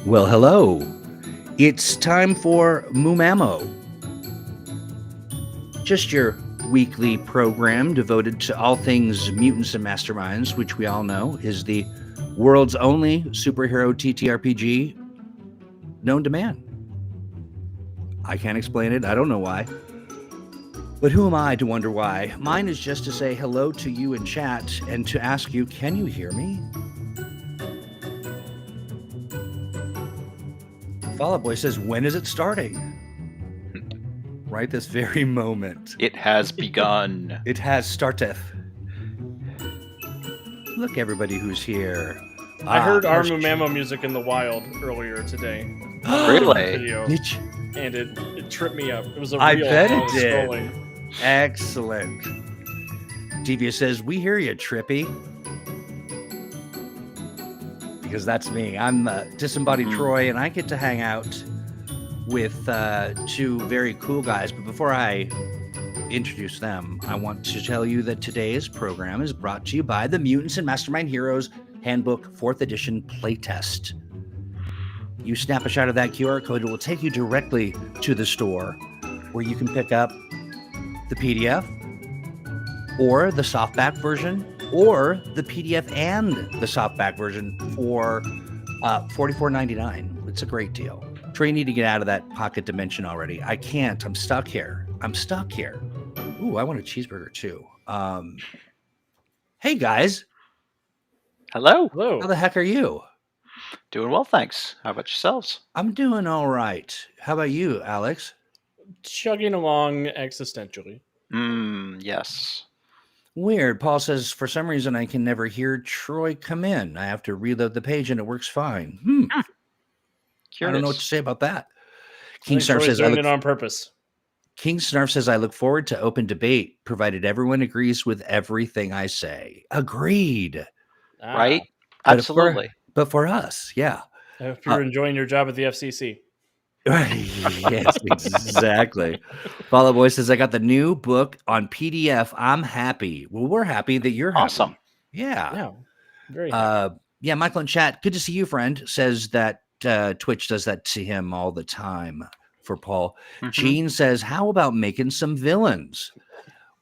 Well, hello. It's time for Mumamo, just your weekly program devoted to all things Mutants and Masterminds, which we all know is the world's only superhero TTRPG known to man. I can't explain it. I don't know why. But who am I to wonder why? Mine is just to say hello to you in chat and to ask you, can you hear me? Fall Out Boy says, when is it starting? Right this very moment. It has begun. It has starteth. Look, everybody who's here. I heard there's Armumamo music in the wild earlier today. Really? Video, Did you- and it tripped me up. It was a I real bet while it I was did. scrolling. Excellent. Devious says, we hear you, Trippy. Because that's me. I'm Disembodied Troy, and I get to hang out with two very cool guys. But before I introduce them, I want to tell you that today's program is brought to you by the Mutants and Mastermind Heroes Handbook 4th Edition Playtest. You snap a shot of that QR code, it will take you directly to the store where you can pick up the PDF or the softback version or the PDF and the softback version for $44.99. It's a great deal. Trey, you need to get out of that pocket dimension already. I can't. I'm stuck here. Ooh, I want a cheeseburger too. Hey guys, Hello. Hello. how the heck are you? Doing well, thanks. How about yourselves? I'm doing all right. How about you, Alex? Chugging along existentially. Yes. Weird. Paul says, for some reason, I can never hear Troy come in. I have to reload the page and it works fine. I don't know what to say about that. King Snarf says, doing it on purpose. King Snarf says, I look forward to open debate, provided everyone agrees with everything I say. Agreed. Right? But Absolutely. But for us, yeah. If you're enjoying your job at the FCC. Yes, exactly. Fall Out Boy says, I got the new book on PDF. I'm happy. Well, we're happy that you're happy. Awesome. Yeah. Yeah. Very happy. Yeah, Michael in chat, good to see you, friend, says that Twitch does that to him all the time for Paul. Gene says, how about making some villains?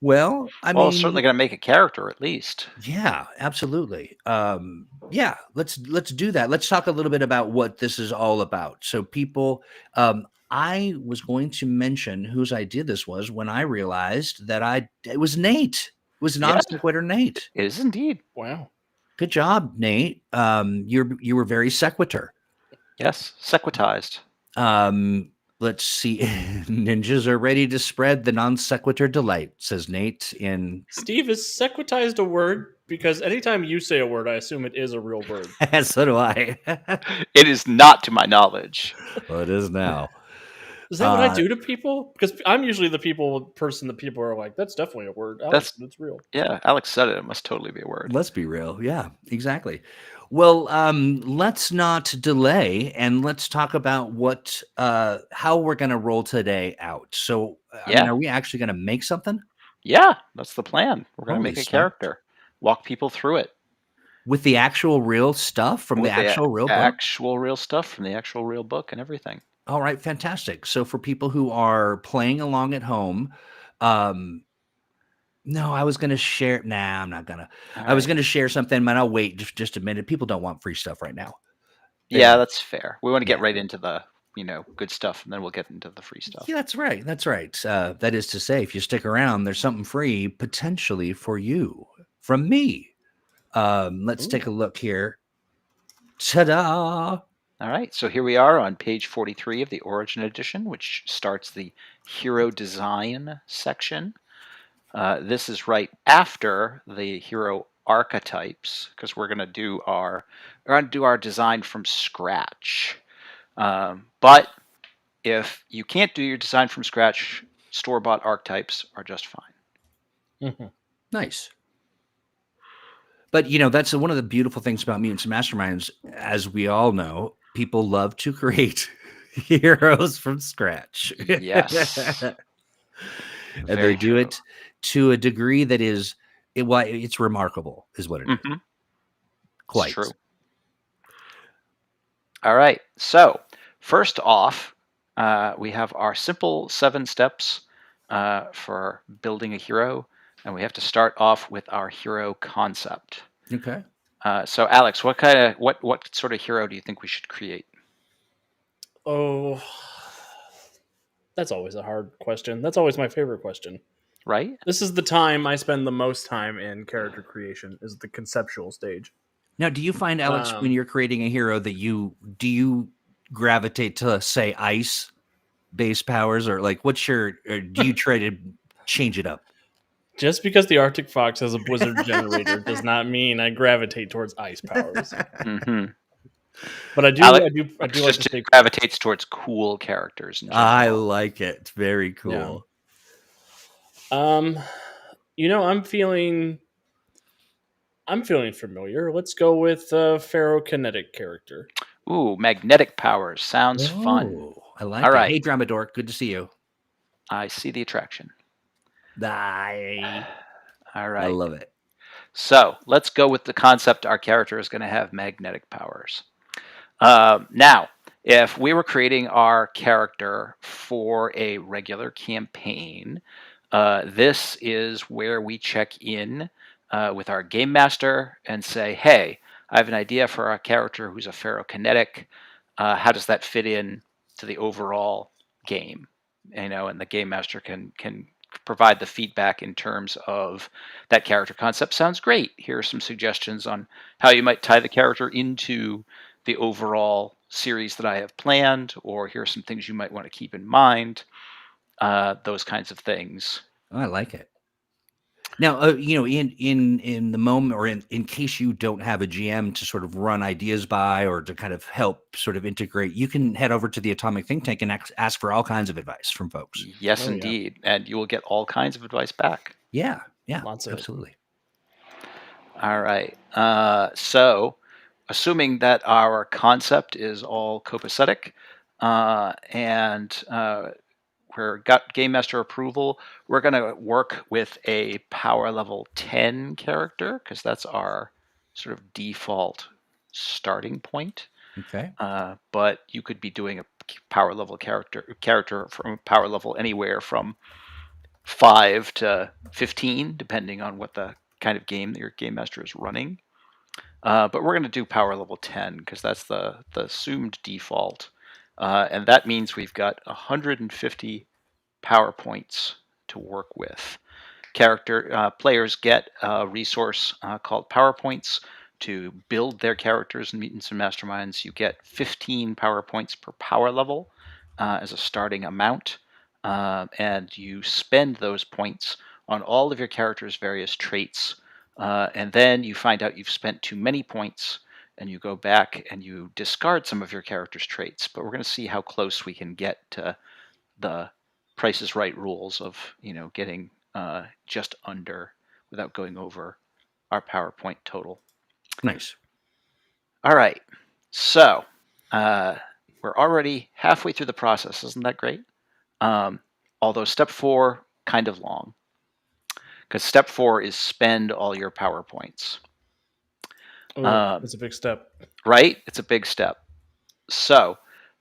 Well, I mean, certainly going to make a character at least. Yeah, absolutely. Yeah, let's do that. Let's talk a little bit about what this is all about. So people, I was going to mention whose idea this was when I realized that it was Nate. It was non-sequitur Nate. It is indeed. Wow. Good job, Nate. You were very sequitur. Yes, sequitized. Let's see. Ninjas are ready to spread the non sequitur delight, says Nate. Steve, is sequitized a word? Because anytime you say a word, I assume it is a real word. So do I. It is not to my knowledge. Well, it is now. Is that what I do to people? Because I'm usually the person that people are like, that's definitely a word. Alex, that's real. Yeah, Alex said it. It must totally be a word. Let's be real. Yeah, exactly. Well, let's not delay and let's talk about how we're going to roll today out. So, I mean, are we actually going to make something? Yeah, that's the plan. We're going to make a character, walk people through it. With the actual real stuff from the actual real book? Actual real stuff from the actual real book and everything. All right, fantastic. So for people who are playing along at home, no, I was going to share. Nah, I'm not going to. I was going to share something, but I'll wait just a minute. People don't want free stuff right now. Yeah, that's fair. We want to get right into the, good stuff, and then we'll get into the free stuff. Yeah, that's right. That's right. That is to say, if you stick around, there's something free potentially for you from me. Let's take a look here. Ta-da! All right, so here we are on page 43 of the Origin Edition, which starts the hero design section. This is right after the hero archetypes, because we're going to do our design from scratch. But if you can't do your design from scratch, store-bought archetypes are just fine. Nice. But, that's one of the beautiful things about Mutants Masterminds. As we all know, people love to create heroes from scratch. Yes. And they do it to a degree that is, it's remarkable, is what it is. Mm-hmm. Quite. It's true. All right. So first off, we have our simple 7 steps for building a hero, and we have to start off with our hero concept. Okay. So Alex, what sort of hero do you think we should create? Oh, that's always a hard question. That's always my favorite question. Right? This is the time I spend the most time in character creation, is the conceptual stage. Now, do you find, Alex, when you're creating a hero that do you gravitate to, say, ice base powers, or like or do you try to change it up? Just because the Arctic Fox has a blizzard generator does not mean I gravitate towards ice powers. Mm-hmm. But I do like to stay gravitates towards cool characters. I like it. It's very cool. Yeah. I'm feeling familiar. Let's go with ferrokinetic character. Ooh, magnetic powers. Sounds fun. I like All it. right. Hey, Drama Dork. Good to see you. I see the attraction. All right. I love it. So let's go with the concept our character is going to have magnetic powers. Now, if we were creating our character for a regular campaign, this is where we check in with our game master and say, hey, I have an idea for our character who's a ferrokinetic. How does that fit in to the overall game? And the game master can provide the feedback in terms of that character concept sounds great. Here are some suggestions on how you might tie the character into the overall series that I have planned, or here are some things you might want to keep in mind. Those kinds of things. Oh, I like it. Now, in the moment, or in case you don't have a GM to sort of run ideas by, or to kind of help sort of integrate, you can head over to the Atomic Think Tank and ask for all kinds of advice from folks. Yes, indeed. Yeah. And you will get all kinds of advice back. Yeah. Lots of absolutely. All right. So, assuming that our concept is all copacetic, and we've got game master approval, we're going to work with a power level 10 character, because that's our sort of default starting point. Okay. But you could be doing a power level character from power level anywhere from 5 to 15, depending on what the kind of game that your game master is running. But we're going to do power level 10 because that's the assumed default. And that means we've got 150 power points to work with. Players get a resource called power points to build their characters in Mutants and Masterminds. You get 15 power points per power level as a starting amount. And you spend those points on all of your character's various traits. And then you find out you've spent too many points, and you go back and you discard some of your character's traits. But we're going to see how close we can get to the Price is Right rules of getting just under without going over our PowerPoint total. Nice. All right. So we're already halfway through the process. Isn't that great? Although step 4, kind of long. Because step 4 is spend all your PowerPoints. It's a big step. Right? It's a big step. So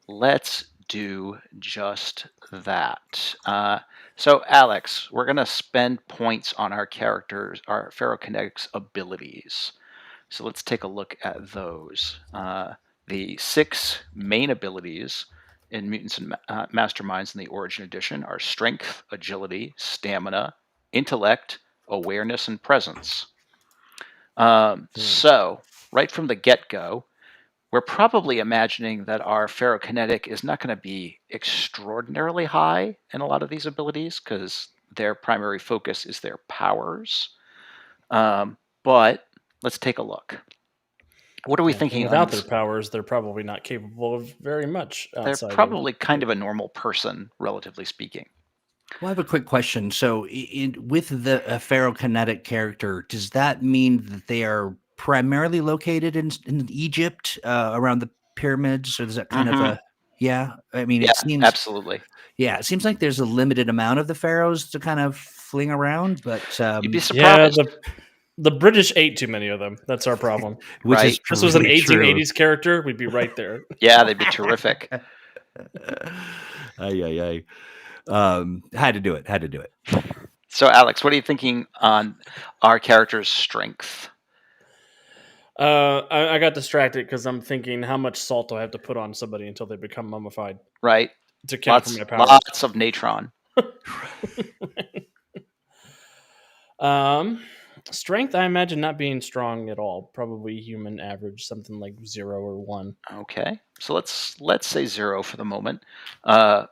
let's do just that. So Alex, we're going to spend points on our characters, our ferrokinetics abilities. So let's take a look at those. The 6 main abilities in Mutants and Masterminds in the Origin Edition are Strength, Agility, Stamina, Intellect, Awareness, and Presence. So right from the get-go, we're probably imagining that our ferrokinetic is not going to be extraordinarily high in a lot of these abilities because their primary focus is their powers. But let's take a look. What are we thinking? Without their powers, they're probably not capable of very much. They're probably kind of a normal person, relatively speaking. Well, I have a quick question. So, with the ferrokinetic character, does that mean that they are primarily located in Egypt, around the pyramids, or is that kind of a? Yeah, I mean, it seems absolutely. Yeah, it seems like there's a limited amount of the pharaohs to kind of fling around, but you'd be surprised. The British ate too many of them. That's our problem. Which Right. is If this was an really true. 1880s character, we'd be right there. Yeah, they'd be terrific. Ay. Had to do it. So, Alex, what are you thinking on our character's strength? I got distracted because I'm thinking how much salt do I have to put on somebody until they become mummified Right. to count for my power. Lots of natron. Strength, I imagine not being strong at all. Probably human average, something like 0 or 1. Okay, so let's say 0 for the moment. The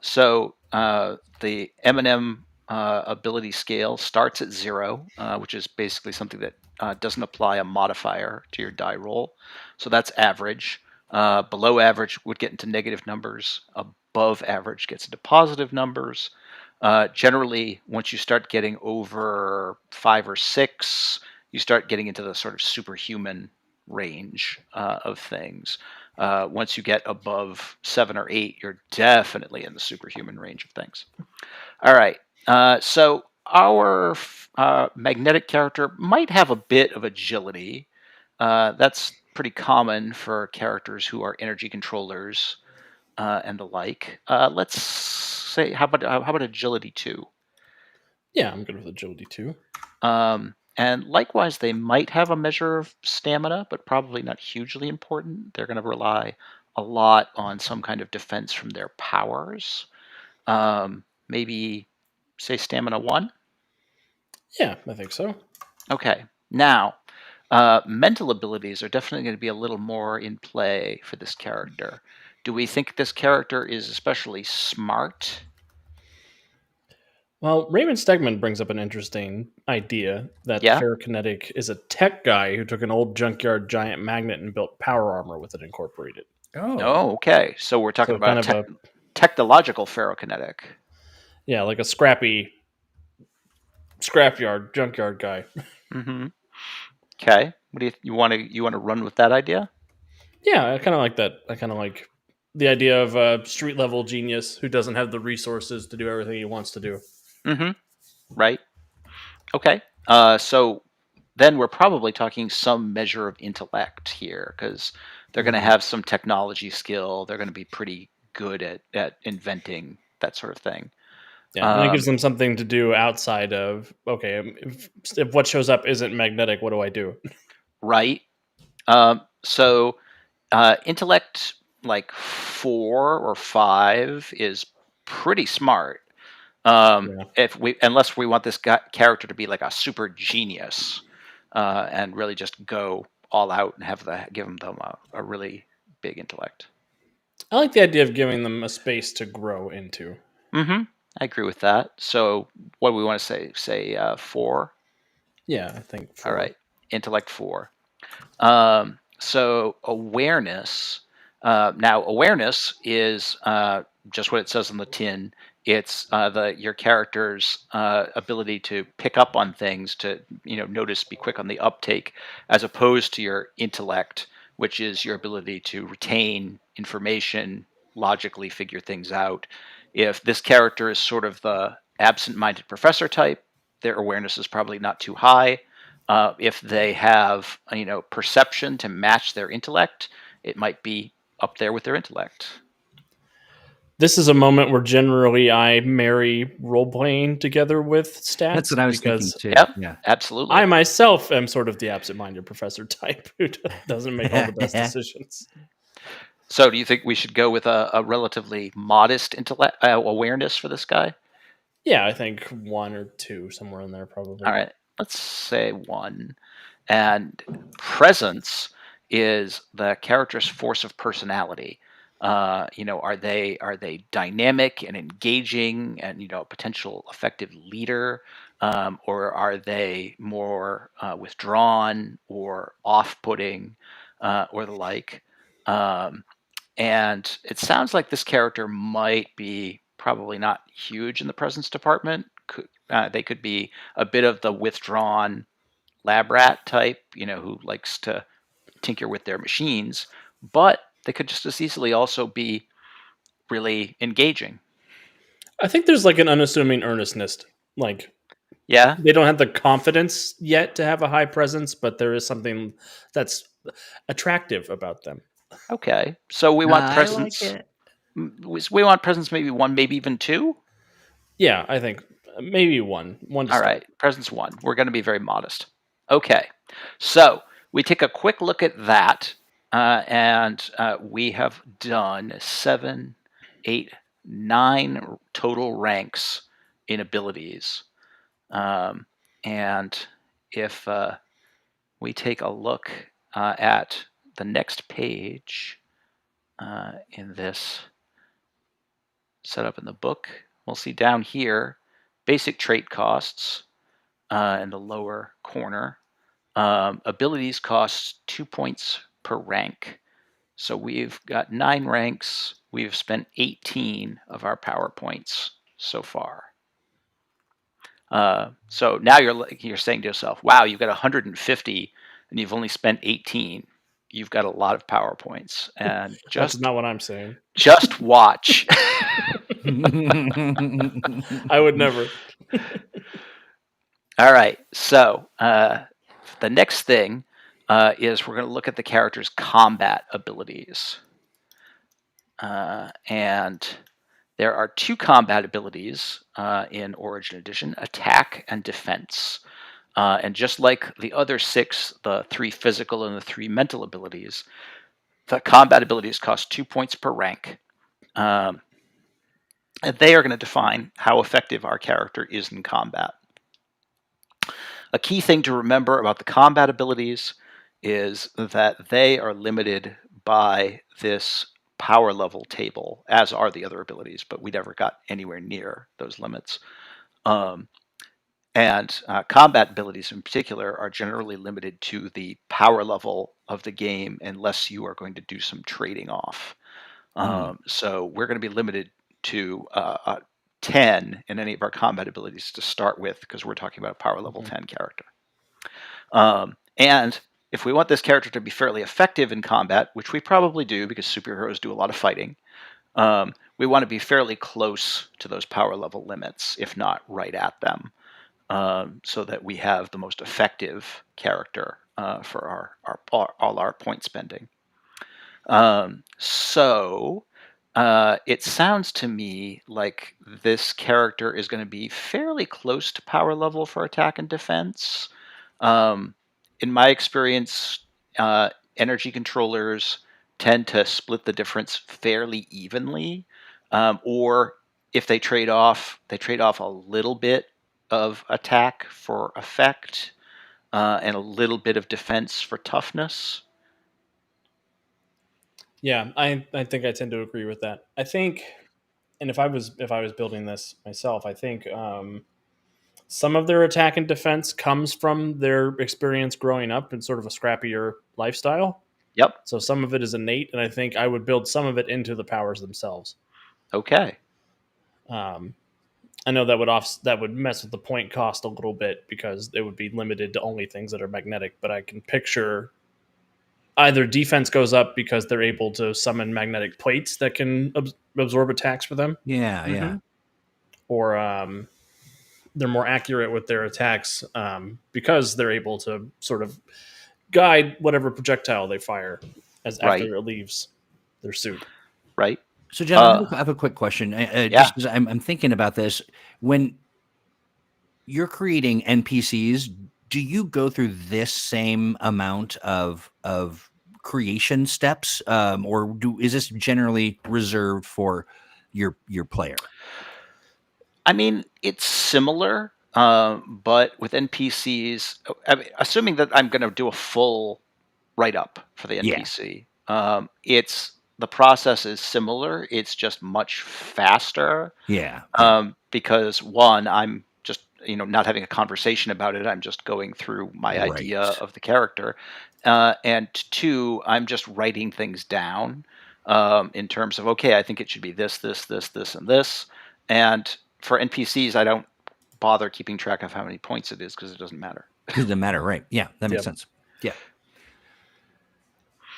M&M ability scale starts at 0, which is basically something that doesn't apply a modifier to your die roll. So that's average. Below average would get into negative numbers. Above average gets into positive numbers. Generally, once you start getting over 5 or 6, you start getting into the sort of superhuman range of things. Once you get above 7 or 8, you're definitely in the superhuman range of things. All right. So our magnetic character might have a bit of agility. That's pretty common for characters who are energy controllers and the like. Let's say, how about agility 2? Yeah, I'm good with agility 2. And likewise, they might have a measure of stamina, but probably not hugely important. They're going to rely a lot on some kind of defense from their powers. Maybe, say, stamina 1? Yeah, I think so. Okay. Now, mental abilities are definitely going to be a little more in play for this character. Do we think this character is especially smart? Well, Raymond Stegman brings up an interesting idea that Yeah? Ferrokinetic is a tech guy who took an old junkyard giant magnet and built power armor with it incorporated. Oh, okay. So we're talking So about kind of technological ferrokinetic. Yeah, like a scrappy scrapyard junkyard guy. Mm-hmm. Okay. What do you want to run with that idea? Yeah, I kind of like that. I kind of like the idea of a street level genius who doesn't have the resources to do everything he wants to do. Mm-hmm. Right. Okay. So then we're probably talking some measure of intellect here, because they're going to have some technology skill. They're going to be pretty good at inventing that sort of thing. Yeah, and it gives them something to do outside of, okay, if what shows up isn't magnetic, what do I do? Right. So intellect like 4 or 5 is pretty smart. Unless we want this character to be like a super genius and really just go all out and give them a really big intellect. I like the idea of giving them a space to grow into. Mm-hmm. I agree with that. So what do we want to say? Say 4? Yeah, I think 4. All right. Intellect 4. So awareness. Now awareness is just what it says on the tin. It's your character's ability to pick up on things, to notice, be quick on the uptake, as opposed to your intellect, which is your ability to retain information, logically figure things out. If this character is sort of the absent-minded professor type, their awareness is probably not too high. If they have perception to match their intellect, it might be up there with their intellect. This is a moment where generally I marry role playing together with stats. That's what I was thinking too. Yep, yeah, absolutely. I myself am sort of the absent-minded professor type who doesn't make all the best decisions. So, do you think we should go with a relatively modest intellect awareness for this guy? Yeah, I think 1 or 2, somewhere in there, probably. All right, let's say 1. And presence is the character's force of personality. Are they dynamic and engaging and a potential effective leader, or are they more withdrawn or off-putting, or the like? And it sounds like this character might be probably not huge in the presence department. They could be a bit of the withdrawn lab rat type, who likes to tinker with their machines, but they could just as easily also be really engaging. I think there's like an unassuming earnestness, like Yeah. They don't have the confidence yet to have a high presence, but there is something that's attractive about them. Okay. So we want I like presence. it. We want presence maybe 1, maybe even 2. Yeah, I think maybe one to All start. right. Presence 1. We're going to be very modest. Okay. So we take a quick look at that, and we have done 7, 8, 9 total ranks in abilities. And if we take a look at the next page in this setup in the book, we'll see down here basic trait costs in the lower corner. Abilities cost 2 points per rank. So we've got 9 ranks. We've spent 18 of our power points so far. So now you're saying to yourself, wow, you've got 150 and you've only spent 18. You've got a lot of power points. And That's not what I'm saying. just watch. I would never. All right. So the next thing is we're going to look at the character's combat abilities. And there are 2 combat abilities in Origin Edition, attack and defense. And just like the other 6, the 3 physical and the 3 mental abilities, the combat abilities cost 2 points per rank. And they are going to define how effective our character is in combat. A key thing to remember about the combat abilities is that they are limited by this power level table, as are the other abilities, but we never got anywhere near those limits. And combat abilities in particular are generally limited to the power level of the game unless you are going to do some trading off. So we're going to be limited to 10 in any of our combat abilities to start with, because we're talking about a power level 10 character. And if we want this character to be fairly effective in combat, which we probably do because superheroes do a lot of fighting, we want to be fairly close to those power level limits, if not right at them, so that we have the most effective character for all our point spending. So it sounds to me like this character is going to be fairly close to power level for attack and defense. In my experience, energy controllers tend to split the difference fairly evenly, or if they trade off a little bit of attack for effect and a little bit of defense for toughness. Yeah, I think I tend to agree with that. I think, and if I was building this myself, I think some of their attack and defense comes from their experience growing up in sort of a scrappier lifestyle. Yep. So some of it is innate, and I think I would build some of it into the powers themselves. Okay. I know that would mess with the point cost a little bit because it would be limited to only things that are magnetic. But I can picture either defense goes up because they're able to summon magnetic plates that can absorb attacks for them. Yeah. Or they're more accurate with their attacks because they're able to sort of guide whatever projectile they fire after it leaves their suit. Right. So, John, I have a quick question. Just because I'm thinking about this, when you're creating NPCs, do you go through this same amount of creation steps, or is this generally reserved for your player? I mean, it's similar, but with NPCs, assuming that I'm going to do a full write-up for the NPC, the process is similar. It's just much faster. Yeah. Because one, I'm just not having a conversation about it. I'm just going through my idea of the character, and 2, I'm just writing things down in terms of, okay, I think it should be this, and this. And for NPCs, I don't bother keeping track of how many points it is because it doesn't matter. It doesn't matter, right? Yeah, that makes sense. Yeah.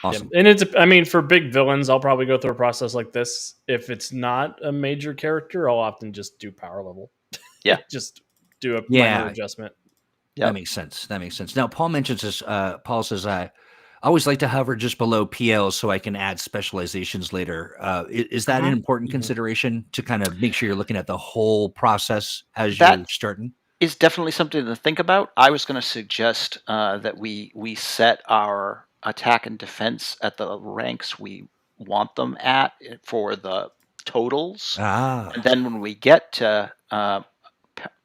Awesome. Yeah. And for big villains, I'll probably go through a process like this. If it's not a major character, I'll often just do power level. Yeah. Just do a minor Yeah, adjustment. Yep. that makes sense. That makes sense. Now, Paul mentions this. Paul says, I always like to hover just below PL so I can add specializations later. Is that an important Mhm. consideration to kind of make sure you're looking at the whole process as That you're starting? is definitely something to think about. I was going to suggest that we set our attack and defense at the ranks we want them at for the totals, Ah, and then when we get to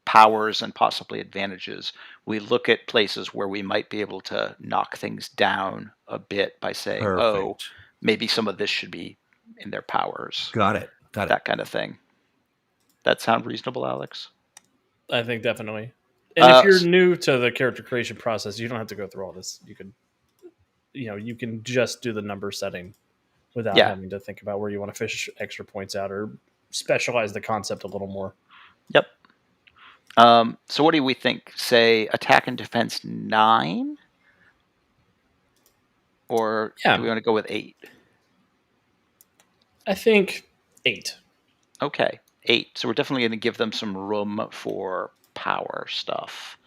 powers and possibly advantages, we look at places where we might be able to knock things down a bit by saying, "Oh, perfect. maybe some of this should be in their powers," Got it. Got it. that kind of thing. That sound reasonable, Alex? I think definitely. And if you're S- new to the character creation process, you don't have to go through all this. You can just do the number setting without yeah. having to think about where you want to fish extra points out or specialize the concept a little more. Yep. So what do we think? Say attack and defense 9? Or do we Yeah, want to go with 8? I think 8. Okay, 8. So we're definitely going to give them some room for power stuff.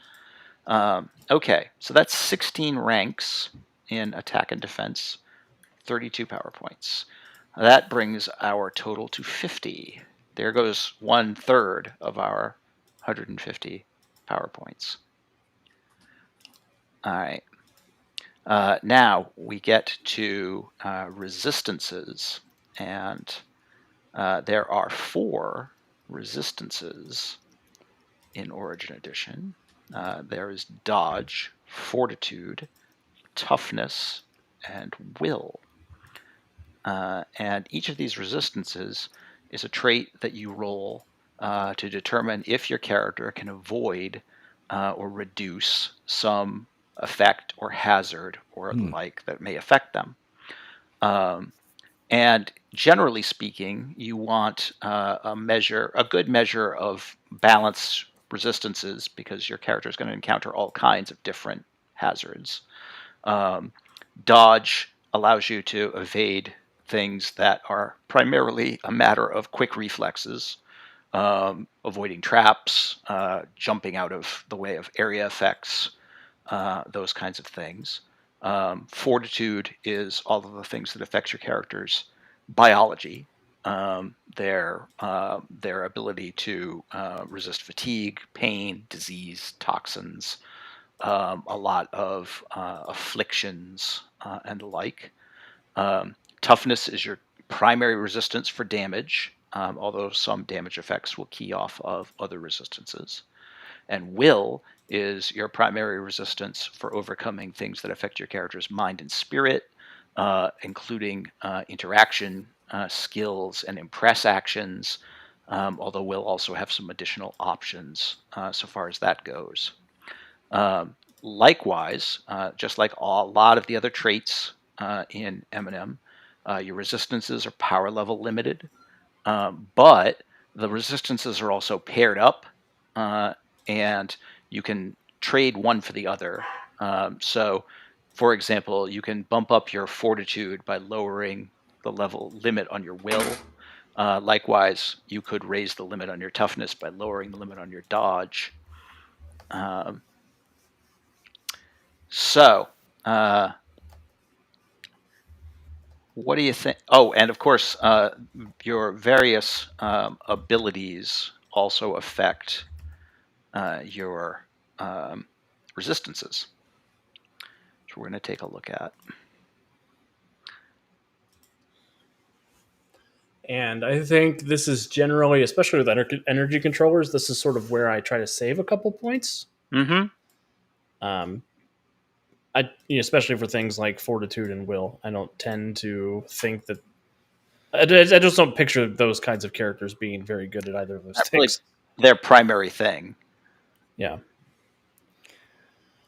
Okay, so that's 16 ranks in attack and defense, 32 power points. That brings our total to 50. There goes 1/3 of our 150 power points. All right. Now we get to resistances, and there are 4 resistances in Origin Edition. There is dodge, fortitude, toughness, and will. And each of these resistances is a trait that you roll to determine if your character can avoid or reduce some effect or hazard or the like that may affect them. And generally speaking, you want a good measure of balanced resistances because your character is going to encounter all kinds of different hazards. Dodge allows you to evade things that are primarily a matter of quick reflexes, avoiding traps, jumping out of the way of area effects, those kinds of things. Fortitude is all of the things that affect your character's biology, their ability to resist fatigue, pain, disease, toxins, a lot of afflictions and the like. Toughness is your primary resistance for damage, although some damage effects will key off of other resistances. And will is your primary resistance for overcoming things that affect your character's mind and spirit, including interaction skills and impress actions, although will also have some additional options so far as that goes. Likewise, just like a lot of the other traits in M&M, your resistances are power level limited, but the resistances are also paired up, and you can trade one for the other. So, for example, you can bump up your fortitude by lowering the level limit on your will. Likewise, you could raise the limit on your toughness by lowering the limit on your dodge. So, what do you think? Oh, and of course, your various abilities also affect your resistances, which we're going to take a look at. And I think this is generally, especially with energy controllers, this is sort of where I try to save a couple points. Mm-hmm. Especially for things like fortitude and will. I don't tend to think that. I just don't picture those kinds of characters being very good at either of those That's things. really their primary thing. Yeah.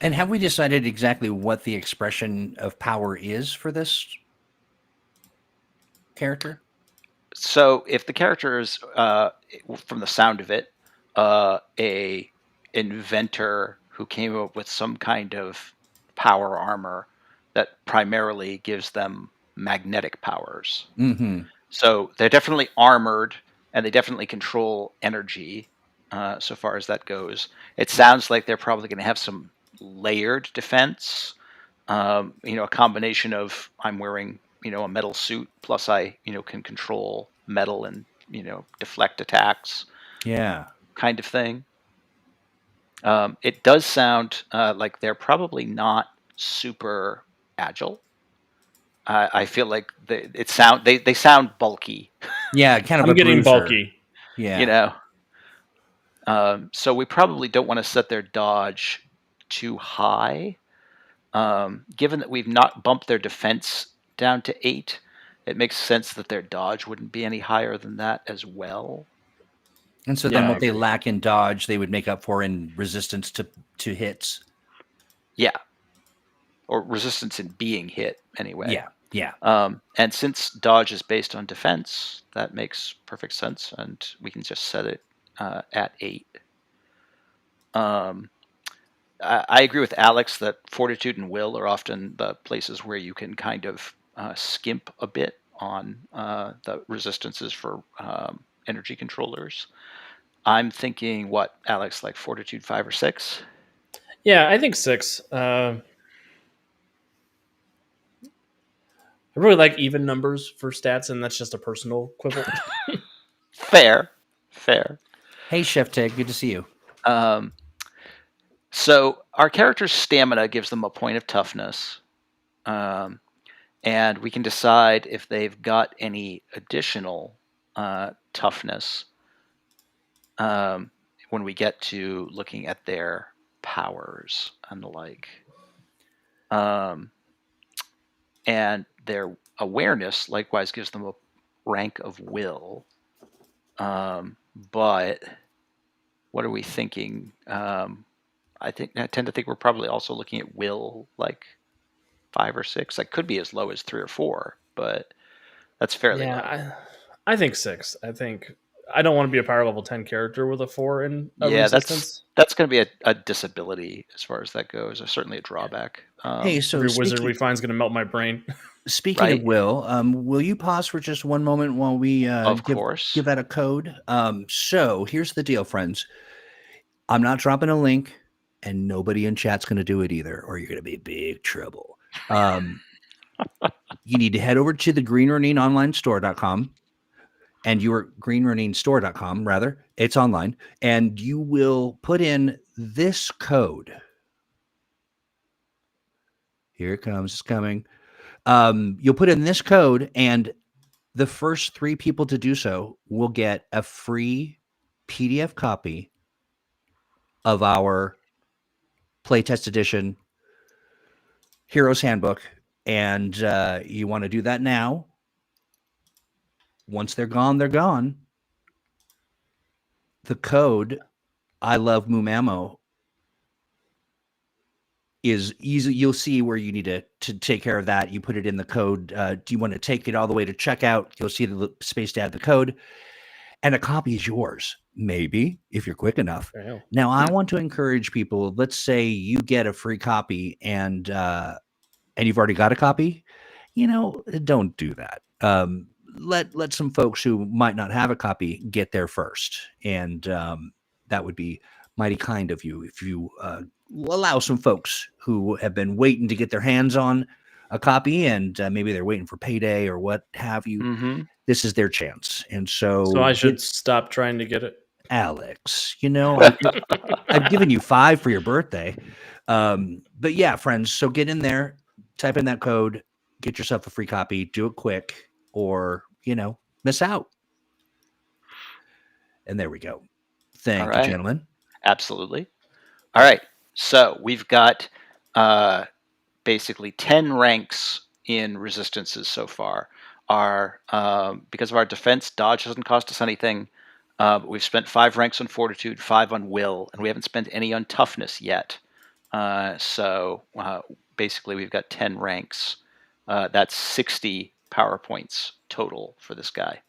And have we decided exactly what the expression of power is for this character? So, if the character is, from the sound of it, a inventor who came up with some kind of power armor that primarily gives them magnetic powers. Mm-hmm. So they're definitely armored and they definitely control energy. so far as that goes. It sounds like they're probably going to have some layered defense. A combination of I'm wearing, a metal suit, plus I, can control metal and, deflect attacks. Yeah. Kind of thing. It does sound like they're probably not super agile. I feel like they sound bulky. Yeah, kind of I'm a getting bruiser. bulky. Yeah. So we probably don't want to set their dodge too high. Given that we've not bumped their defense down to 8, it makes sense that their dodge wouldn't be any higher than that as well. And so then what they lack in dodge, they would make up for in resistance to hits. Yeah. Or resistance in being hit, anyway. Yeah. And since dodge is based on defense, that makes perfect sense, and we can just set it at 8. I agree with Alex that fortitude and will are often the places where you can kind of skimp a bit on the resistances for energy controllers. I'm thinking, what, Alex, like fortitude 5 or 6? Yeah, I think 6. I really like even numbers for stats, and that's just a personal quibble. Fair. Hey, Chef Tig, good to see you. So our character's stamina gives them a point of toughness, and we can decide if they've got any additional toughness when we get to looking at their powers and the like. And their awareness likewise gives them a rank of will. But what are we thinking? I tend to think we're probably also looking at will, like 5 or 6. That could be as low as 3 or 4, but that's fairly low. I think 6. I think I don't want to be a power level 10 character with a 4 in resistance. That's going to be a disability as far as that goes, or certainly a drawback. Hey, so every wizard we find is going to melt my brain. Speaking of will you pause for just one moment while we give that a code? So here's the deal, friends. I'm not dropping a link, and nobody in chat's going to do it either, or you're going to be in big trouble. You need to head over to the greenruningonlinestore.com and your greenruninstore.com, rather. It's online, and you will put in this code. Here it comes. It's coming. You'll put in this code, and the first 3 people to do so will get a free PDF copy of our playtest edition Heroes Handbook. And you want to do that now. Once they're gone, they're gone. The code, I love Moomammo, is easy. You'll see where you need to take care of that. You put it in the code. Do you want to take it all the way to checkout? You'll see the space to add the code, and a copy is yours. Maybe if you're quick enough. Now, I want to encourage people. Let's say you get a free copy, and you've already got a copy. Don't do that. Let some folks who might not have a copy get there first, and that would be mighty kind of you if you allow some folks who have been waiting to get their hands on a copy, and maybe they're waiting for payday or what have you. Mm-hmm. This is their chance. And so I should stop trying to get it. Alex, I've given you 5 for your birthday. But yeah, friends, so get in there, type in that code, get yourself a free copy, do it quick, or, miss out. And there we go. Thank you, gentlemen. Absolutely. All right. So we've got basically 10 ranks in resistances so far. Because of our defense, dodge doesn't cost us anything. We've spent 5 ranks on fortitude, 5 on will, and we haven't spent any on toughness yet. So basically we've got 10 ranks. That's 60 power points total for this guy.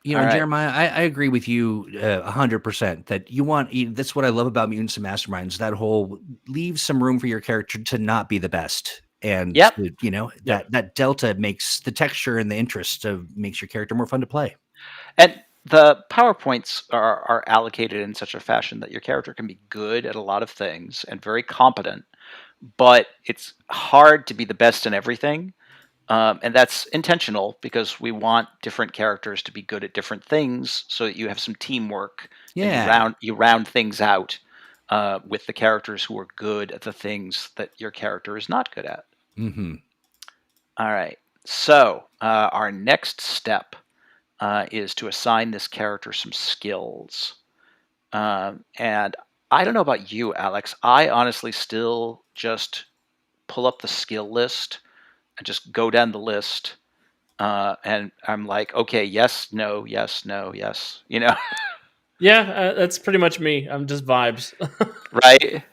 Jeremiah, I agree with you 100% that you want. That's what I love about Mutants and Masterminds. That whole leaves some room for your character to not be the best, and that delta makes the texture and the interest makes your character more fun to play. And the PowerPoints are allocated in such a fashion that your character can be good at a lot of things and very competent, but it's hard to be the best in everything. And that's intentional because we want different characters to be good at different things so that you have some teamwork Yeah. and you round things out with the characters who are good at the things that your character is not good at. Mm-hmm. All right. So our next step is to assign this character some skills. And I don't know about you, Alex. I honestly still just pull up the skill list and just go down the list. And I'm like, okay, yes, no, yes, no, yes. Yeah, that's pretty much me. I'm just vibes. Right?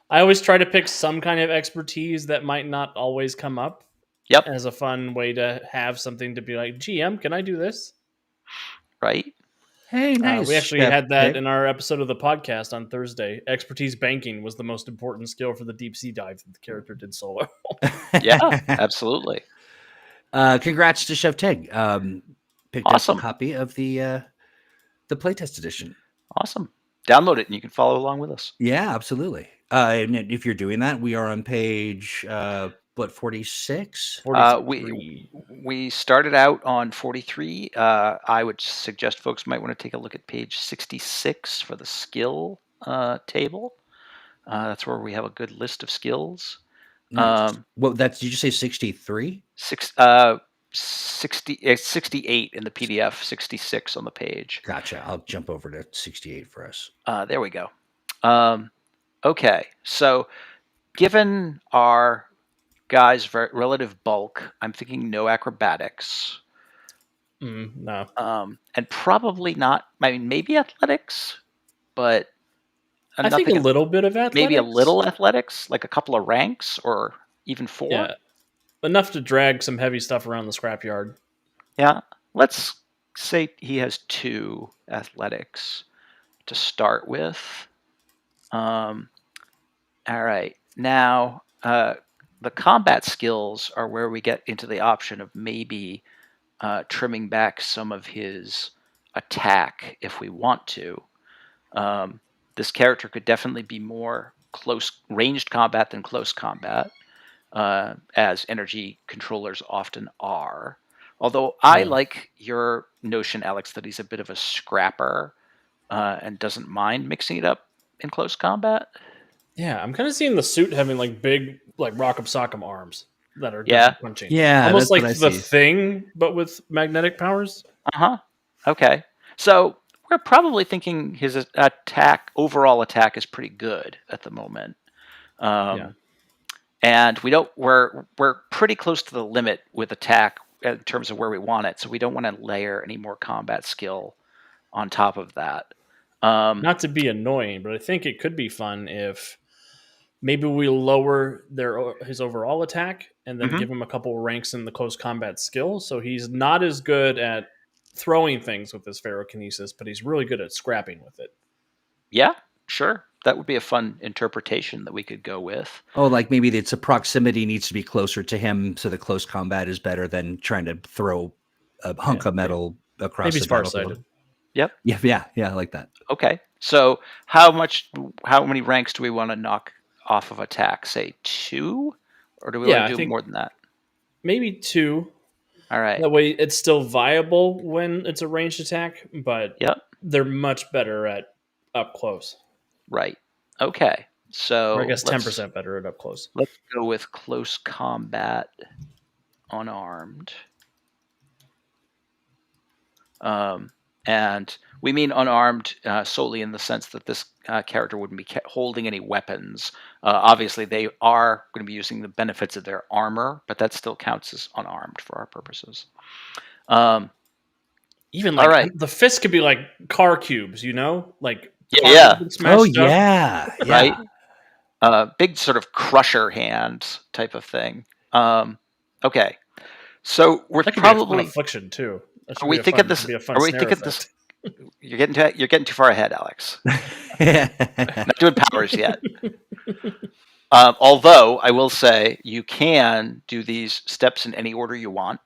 I always try to pick some kind of expertise that might not always come up Yep. as a fun way to have something to be like, GM, can I do this? Right? Hey, nice. We actually Chef had that Pig. in our episode of the podcast on Thursday. Expertise banking was the most important skill for the deep sea dive that the character did solo. Yeah, absolutely. Congrats to Chef Tig. Picked up Awesome. a copy of the playtest edition. Awesome. Download it and you can follow along with us. Yeah, absolutely. And if you're doing that, we are on page 46. 43. We started out on 43. I would suggest folks might want to take a look at page 66 for the skill table. That's where we have a good list of skills. Nice. Did you say 63? 68 in the PDF, 66 on the page. Gotcha. I'll jump over to 68 for us. There we go. Okay, so given our guys' relative bulk, I'm thinking no acrobatics. No. And probably not, I mean, maybe athletics, but I think a little bit of athletics. Maybe a little athletics, like a couple of ranks or even 4. Yeah. Enough to drag some heavy stuff around the scrapyard. Yeah. Let's say he has 2 athletics to start with. All right. Now, the combat skills are where we get into the option of maybe trimming back some of his attack if we want to. This character could definitely be more close ranged combat than close combat, as energy controllers often are. Although I like your notion, Alex, that he's a bit of a scrapper and doesn't mind mixing it up in close combat. Yeah, I'm kind of seeing the suit having like big, like Rock'em Sock'em arms that are punching. Yeah, almost like the Thing, but with magnetic powers. Okay, so we're probably thinking his overall attack is pretty good at the moment. And we're pretty close to the limit with attack in terms of where we want it, so we don't want to layer any more combat skill on top of that. Not to be annoying, but I think it could be fun if maybe we lower his overall attack and then give him a couple ranks in the close combat skill, so he's not as good at throwing things with his ferrokinesis, but he's really good at scrapping with it. Yeah, sure. That would be a fun interpretation that we could go with. Oh, like maybe it's a proximity needs to be closer to him, so the close combat is better than trying to throw a hunk of metal across the battlefield. Farsighted. Yep. Yeah, I like that. Okay. So how many ranks do we want to knock off of attack? Say 2? Or do we want to do more than that? Maybe 2. All right. That way it's still viable when it's a ranged attack, but they're much better at up close. Right. Okay. So or I guess 10% better at up close. Let's go with close combat unarmed. And we mean unarmed solely in the sense that this character wouldn't be holding any weapons. Obviously, they are going to be using the benefits of their armor, but that still counts as unarmed for our purposes. Even like the fist could be like car cubes, like right. Big sort of crusher hand type of thing. Okay, so we're probably affliction too. Are we thinking this? Are we thinking this? You're getting too far ahead, Alex. Not doing powers yet. Although I will say you can do these steps in any order you want,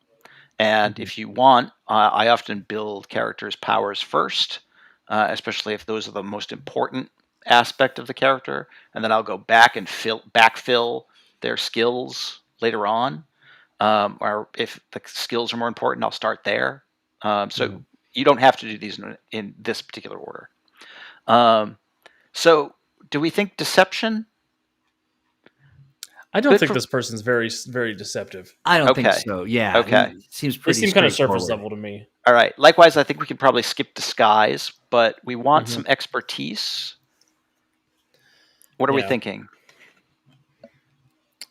And Mhm. if you want, I often build characters' powers first, especially if those are the most important aspect of the character, and then I'll go back and backfill their skills later on. Or if the skills are more important, I'll start there. So Mhm. you don't have to do these in this particular order. Um, so do we think deception? I don't Good think for this person's very deceptive. I don't think okay. so. Yeah, Okay. he seems They pretty seem kind of surface straightforward. level to me. All right. Likewise, I think we can probably skip disguise, but we want Mhm. some expertise. What are we Yeah. thinking?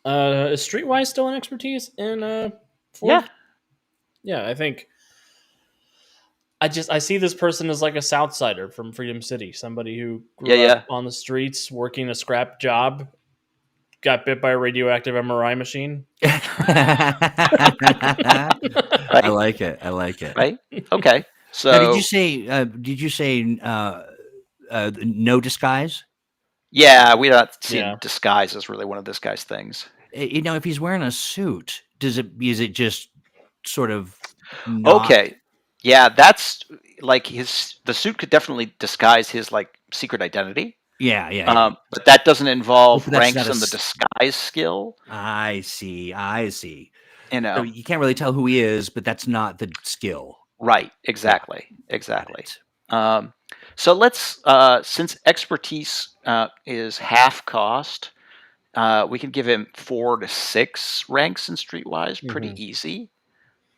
Is Streetwise still an expertise in Yeah. fourth? Yeah, I think I see this person as like a Southsider from Freedom City, somebody who Yeah. grew up Yeah. on the streets working a scrap job, got bit by a radioactive MRI machine. I Right. like it. I like it. Right. Okay. Now, did you So say? Did you say no disguise? yeah, we're not seeing Yeah. disguise as really one of this guy's things. You know, if he's wearing a suit, is it just sort of not? Okay. Yeah, that's like the suit could definitely disguise his like secret identity. Yeah, yeah, yeah. But that doesn't Well, involve but that's not ranks a. in the disguise skill. I see. I see. You So know. you can't really tell who he is, but that's not the skill. Right. Yeah, Exactly. got Exactly. it. So let's since expertise is half cost, we can give him 4 to 6 ranks in Streetwise. Pretty Mhm. easy.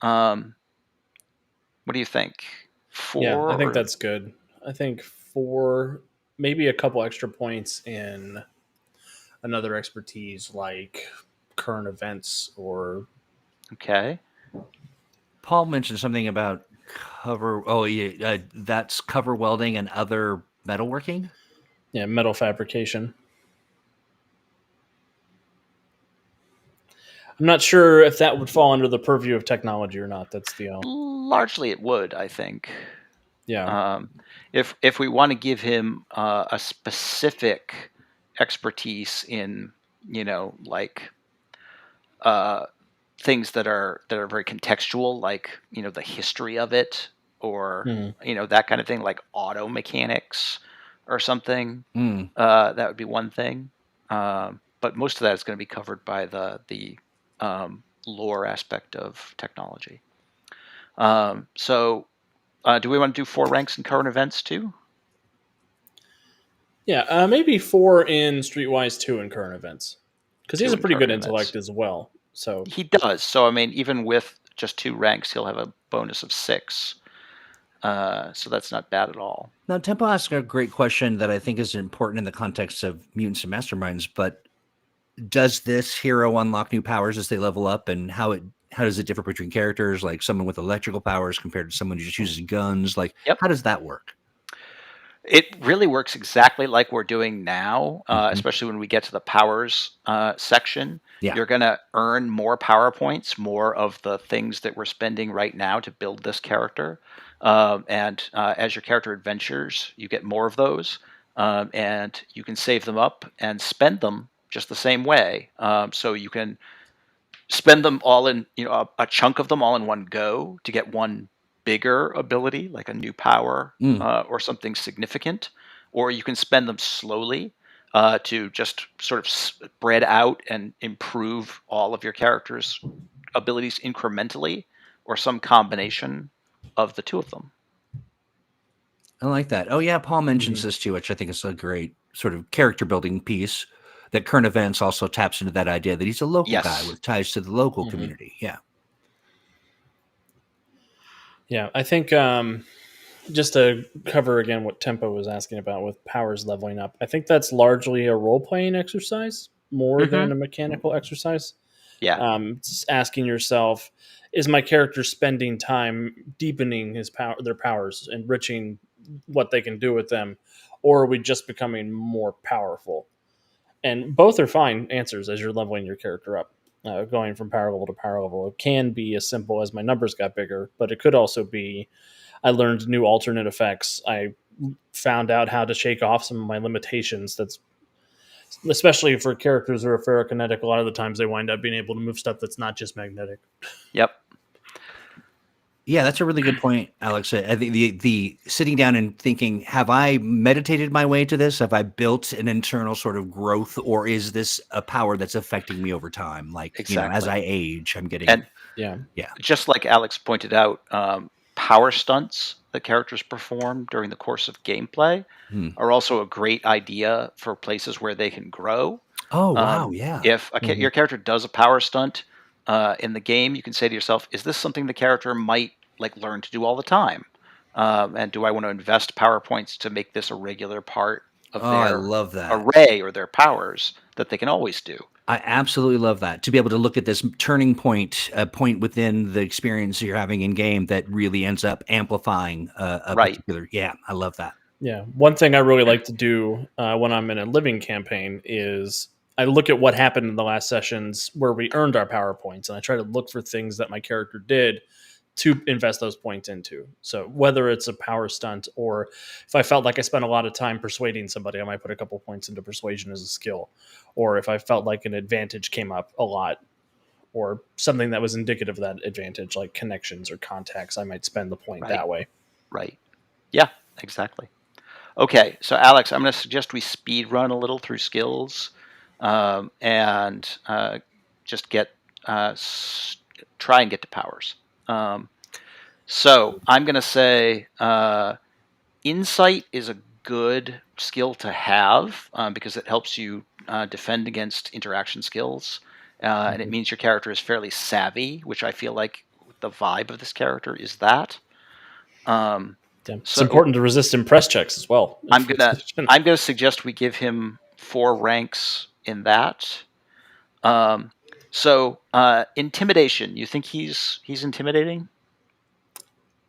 Um, what do you think? Yeah, I 4 think or that's good. I think 4, maybe a couple extra points in another expertise like current events or okay? Paul mentioned something about cover. Oh, yeah, that's cover welding and other metalworking. yeah, metal fabrication. I'm not sure if that would fall under the purview of technology or not. That's the Largely, it would. I think. yeah. Um, if we want to give him a specific expertise in, like uh, things that are very contextual, like the history of it, or Mhm. that kind of thing, like auto mechanics or something. Mm. That would be one thing. But most of that is going to be covered by the lore aspect of technology. So, do we want to do 4 ranks in current events too? Yeah, maybe 4 in Streetwise, 2 in current events. Because he has 2 a in pretty good current events. intellect as well. So, He does. So, I mean, even with just 2 ranks, he'll have a bonus of 6. So that's not bad at all. Now, Tempo asked a great question that I think is important in the context of Mutants and Masterminds. But does this hero unlock new powers as they level up, and how does it differ between characters? Like someone with electrical powers compared to someone who just uses guns. Like, Yep. how does that work? It really works exactly like we're doing now, Mhm. especially when we get to the powers section. Yeah. You're going to earn more power points, more of the things that we're spending right now to build this character. And as your character adventures, you get more of those. And you can save them up and spend them just the same way. So you can spend them all in, a chunk of them all in one go to get one bigger ability, like a new power Mm. or something significant, or you can spend them slowly to just sort of spread out and improve all of your character's abilities incrementally, or some combination of the two of them. I like that. Oh yeah, Paul mentions mhm. this too, which I think is a great sort of character building piece. That current events also taps into that idea that he's a local guy Yes. with ties to the local Mhm. community. Yeah. Yeah, I think just to cover again what Tempo was asking about with powers leveling up, I think that's largely a role playing exercise more Hmm. than a mechanical exercise. Yeah. Just asking yourself, is my character spending time deepening their powers, enriching what they can do with them, or are we just becoming more powerful? And both are fine answers as you're leveling your character up. Going from power level to power level, it can be as simple as my numbers got bigger, but it could also be I learned new alternate effects. I found out how to shake off some of my limitations. That's especially for characters who are ferrokinetic. A lot of the times they wind up being able to move stuff that's not just magnetic. Yep. Yeah, that's a really good point, Alex. I think the sitting down and thinking, have I meditated my way to this? Have I built an internal sort of growth, or is this a power that's affecting me over time? Like, as Exactly. I age, I'm getting, And Yeah. just like Alex pointed out, power stunts that characters perform during the course of gameplay Hmm. are also a great idea for places where they can grow. Oh, wow. Yeah. If your character does a power stunt in the game, you can say to yourself, "Is this something the character might like learn to do all the time? And do I want to invest power points to make this a regular part of Oh, I their love that. array or their powers that they can always do?" I absolutely love that, to be able to look at this turning point, a point within the experience you're having in game that really ends up amplifying a Right. particular. Yeah, I love that. Yeah. One thing I really like to do when I'm in a living campaign is I look at what happened in the last sessions where we earned our power points, and I try to look for things that my character did to invest those points into. So whether it's a power stunt, or if I felt like I spent a lot of time persuading somebody, I might put a couple points into persuasion as a skill. Or if I felt like an advantage came up a lot, or something that was indicative of that advantage, like connections or contacts, I might spend the point Right. that way. Right. Yeah, exactly. Okay, so Alex, I'm going to suggest we speed run a little through skills, and just try and get to powers. So I'm going to say insight is a good skill to have because it helps you defend against interaction skills, and it means your character is fairly savvy, which I feel like the vibe of this character is that. It's So important to resist impress checks as well. I'm gonna suggest we give him 4 ranks in that. So intimidation. You think he's intimidating?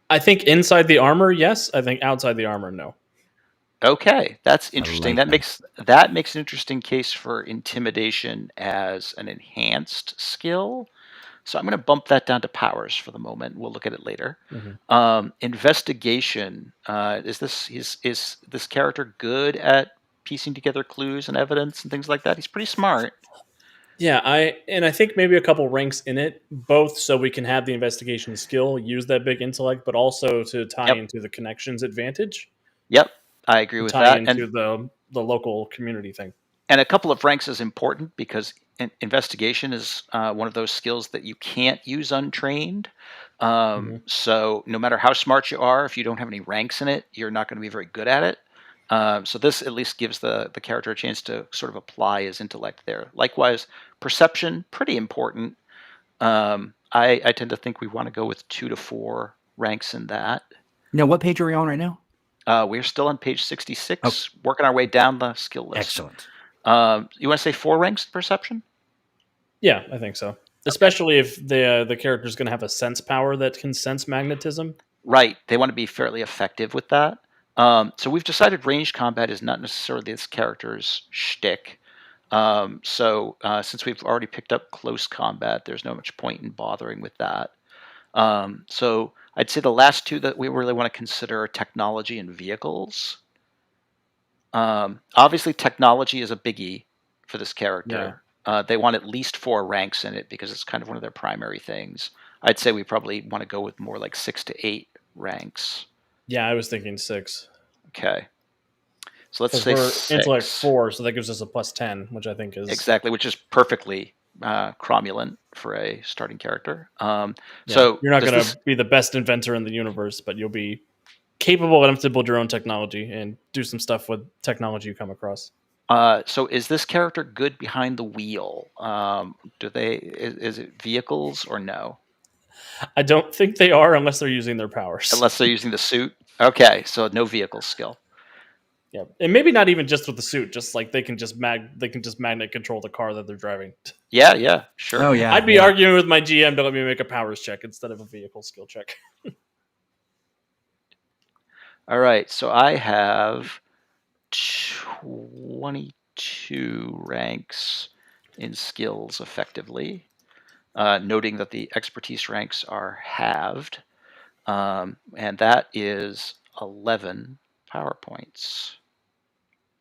I think inside the armor, yes. I think outside the armor, no. Okay, that's interesting. like That makes an interesting case for intimidation as an enhanced skill. So I'm going to bump that down to powers for the moment. We'll look at it later. Investigation. Is this character good at piecing together clues and evidence and things like that? He's pretty smart. Yeah, I think maybe a couple ranks in it, both so we can have the investigation skill, use that big intellect, but also to tie Yep. into the connections advantage. Yep, I agree with tie that. into the local community thing. And a couple of ranks is important because investigation is one of those skills that you can't use untrained. So no matter how smart you are, if you don't have any ranks in it, you're not going to be very good at it. So this at least gives the character a chance to sort of apply his intellect there. Likewise, perception, pretty important. I tend to think we want to go with 2 to 4 ranks in that. Now, what page are we on right now? We're still on page 66, working our way down the skill list. Excellent. You want to say 4 ranks in perception? Yeah, I think so. Especially if the character is going to have a sense power that can sense magnetism. Right. They want to be fairly effective with that. So we've decided ranged combat is not necessarily this character's shtick. So since we've already picked up close combat, there's no much point in bothering with that. So I'd say the last 2 that we really want to consider are technology and vehicles. Obviously, technology is a biggie for this character. Yeah. They want at least 4 ranks in it because it's kind of one of their primary things. I'd say we probably want to go with more like 6 to 8 ranks. Yeah, I was thinking 6. Okay. So let's say 6. Intellect 4, so that gives us a plus 10, which I think is... Exactly, which is perfectly cromulent for a starting character. So you're not going to be the best inventor in the universe, but you'll be capable enough to build your own technology and do some stuff with technology you come across. So is this character good behind the wheel? Is it vehicles or no? I don't think they are unless they're using their powers. Unless they're using the suit? Okay, so no vehicle skill. Yeah, and maybe not even just with the suit. Just like they can just magnet control the car that they're driving. Yeah, sure. Oh yeah, I'd be arguing with my GM to let me make a powers check instead of a vehicle skill check. All right, so I have 22 ranks in skills effectively, noting that the expertise ranks are halved, and that is 11 power points.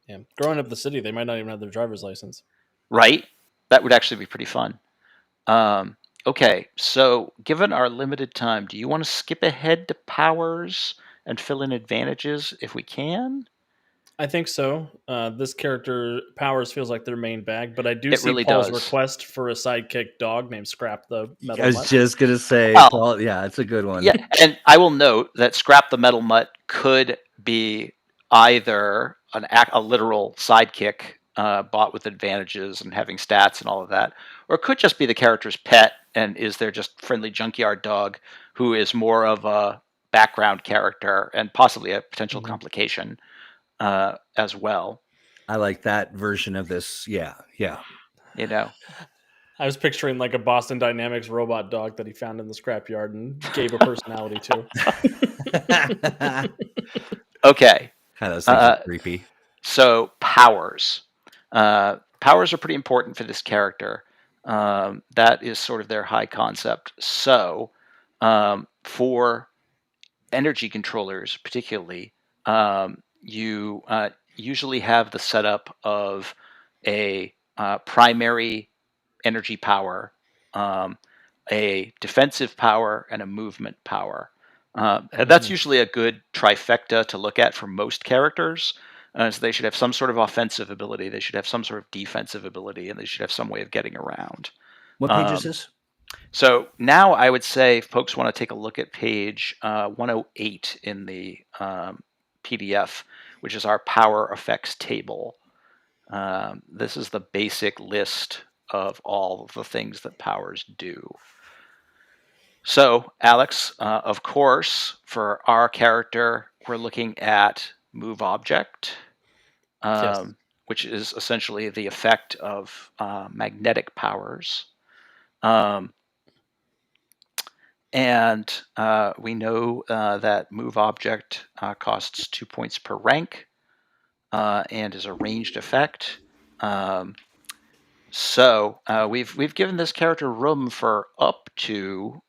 Yeah, growing up the city, they might not even have their driver's license. Right? That would actually be pretty fun. Okay, so given our limited time, do you want to skip ahead to powers and fill in advantages if we can? I think so. This character powers feels like their main bag, but I do It see really Paul's does. request for a sidekick dog named Scrap the I Metal was Mutt. just gonna say, Well, Paul. Yeah, it's a good one. yeah, and I will note that Scrap the Metal Mutt could be either a literal sidekick bought with advantages and having stats and all of that, or it could just be the character's pet and is their just friendly junkyard dog who is more of a background character and possibly a potential complication as well. I like that version of this. Yeah, yeah. You know, I was picturing like a Boston Dynamics robot dog that he found in the scrapyard and gave a personality to. okay. God, those things are creepy. So powers. Powers are pretty important for this character. That is sort of their high concept. So for energy controllers, particularly, you usually have the setup of a primary energy power, a defensive power, and a movement power. And that's usually a good trifecta to look at for most characters. So they should have some sort of offensive ability, they should have some sort of defensive ability, and they should have some way of getting around. What page is this? So now I would say if folks want to take a look at page 108 in the PDF, which is our power effects table. This is the basic list of all of the things that powers do. So, Alex, of course, for our character, we're looking at move object, Yes. which is essentially the effect of magnetic powers. And we know that move object costs 2 points per rank and is a ranged effect. So we've given this character room for up to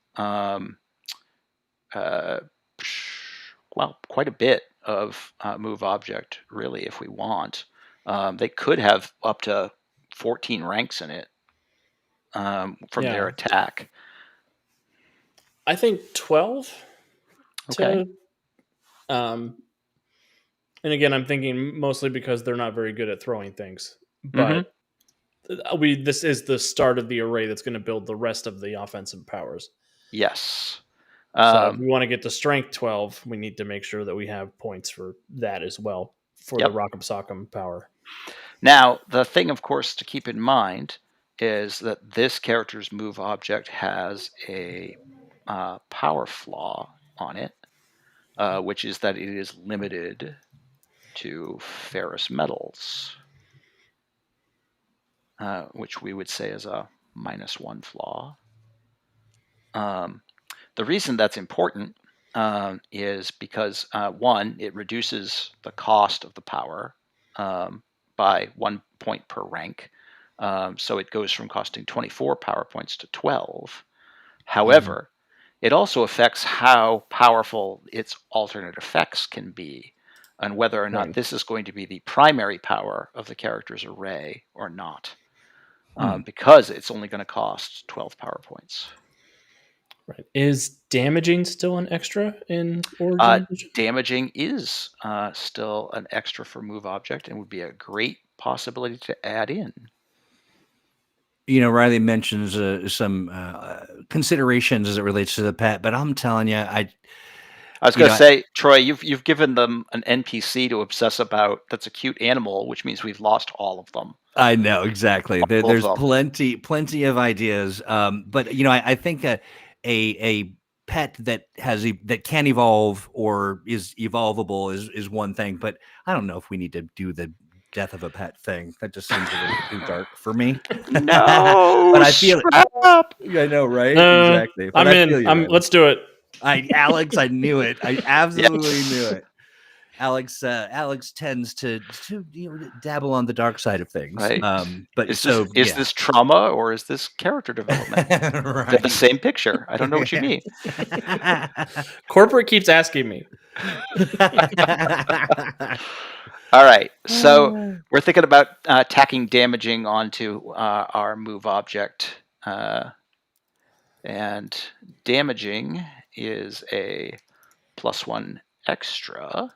well, quite a bit of move object, really, if we want. They could have up to 14 ranks in it from their attack. I think 12 Okay. and again, I'm thinking mostly because they're not very good at throwing things. But this is the start of the array that's going to build the rest of the offensive powers. Yes. So if we want to get to strength 12, we need to make sure that we have points for that as well for the Rock'em Sock'em power. Now, the thing, of course, to keep in mind is that this character's move object has a power flaw on it, which is that it is limited to ferrous metals, which we would say is a -1 flaw. The reason that's important is because, one, it reduces the cost of the power by 1 point per rank. So it goes from costing 24 power points to 12. However, it also affects how powerful its alternate effects can be and whether or not this is going to be the primary power of the character's array or not. Because it's only going to cost 12 power points. Right. Is damaging still an extra in Origin? Damaging is still an extra for move object and would be a great possibility to add in. You know, Riley mentions some considerations as it relates to the pet, but I'm telling you, I was going to say, Troy, you've given them an NPC to obsess about that's a cute animal, which means we've lost all of them. I know, exactly. There's plenty of ideas, but you know, I think a pet that that can evolve or is evolvable is one thing, but I don't know if we need to do the death of a pet thing. That just seems a little too dark for me. No, but I feel it. I know, right? Exactly. But I'm in. Let's do it. Alex, I knew it. I absolutely knew it. Alex tends to dabble on the dark side of things. Right. But is this trauma or is this character development? Right. They're the same picture. I don't know what you mean. Corporate keeps asking me. All right. So we're thinking about tacking damaging onto our move object. And damaging is a +1 extra,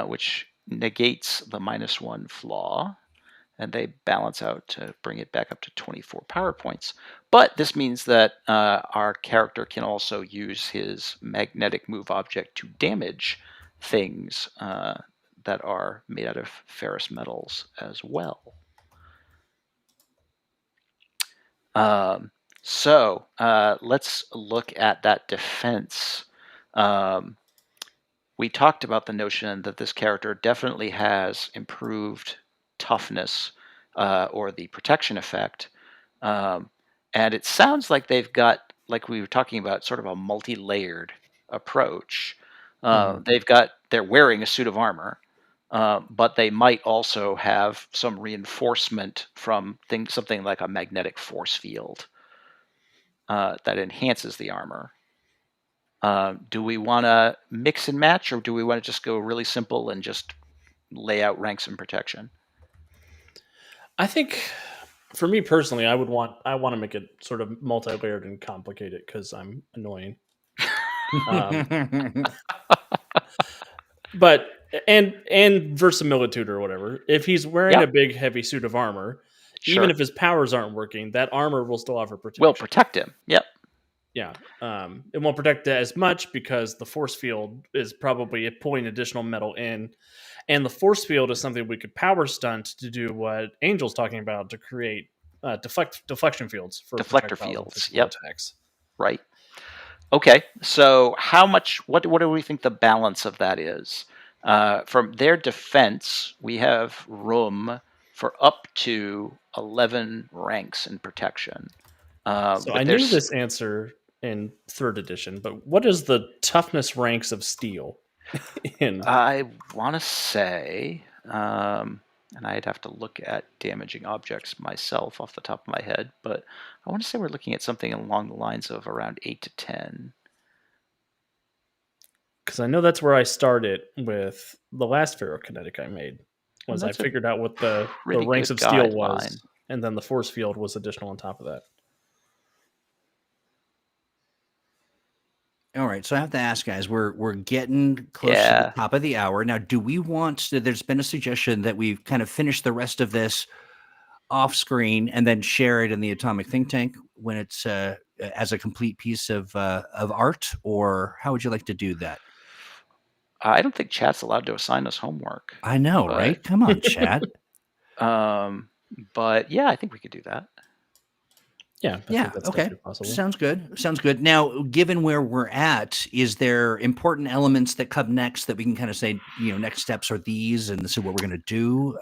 which negates the -1 flaw, and they balance out to bring it back up to 24 power points. But this means that our character can also use his magnetic move object to damage things that are made out of ferrous metals as well. So let's look at that defense. We talked about the notion that this character definitely has improved toughness or the protection effect. And it sounds like they've got, like we were talking about, sort of a multi-layered approach. They're wearing a suit of armor, but they might also have some reinforcement from something like a magnetic force field that enhances the armor. Do we want to mix and match, or do we want to just go really simple and just lay out ranks and protection? I think, for me personally, I want to make it sort of multi-layered and complicated because I'm annoying. But and verisimilitude or whatever. If he's wearing a big heavy suit of armor, even if his powers aren't working, that armor will still offer protection. Will protect him. Yep. Yeah. It won't protect it as much because the force field is probably pulling additional metal in. And the force field is something we could power stunt to do what Angel's talking about, to create deflection fields for deflector fields. Yep. Attacks. Right. Okay. So how much? What do we think the balance of that is? From their defense, we have room for up to 11 ranks in protection. So I knew this answer in 3rd edition, but what is the toughness ranks of steel? I want to say, and I'd have to look at damaging objects myself off the top of my head, but I want to say we're looking at something along the lines of around 8 to 10. Because I know that's where I started with the last ferrokinetic I made. Was I figured out what the ranks of steel was, and then the force field was additional on top of that. All right, so I have to ask, guys, we're getting close to the top of the hour. Now, do we want to, there's been a suggestion that we kind of finish the rest of this off screen and then share it in the Atomic Think Tank when it's as a complete piece of art, or how would you like to do that? I don't think chat's allowed to assign us homework. I know, right? Come on, chat. But yeah, I think we could do that. Yeah. Okay. Sounds good. Now, given where we're at, is there important elements that come next that we can kind of say, next steps are these, and this is what we're going to do?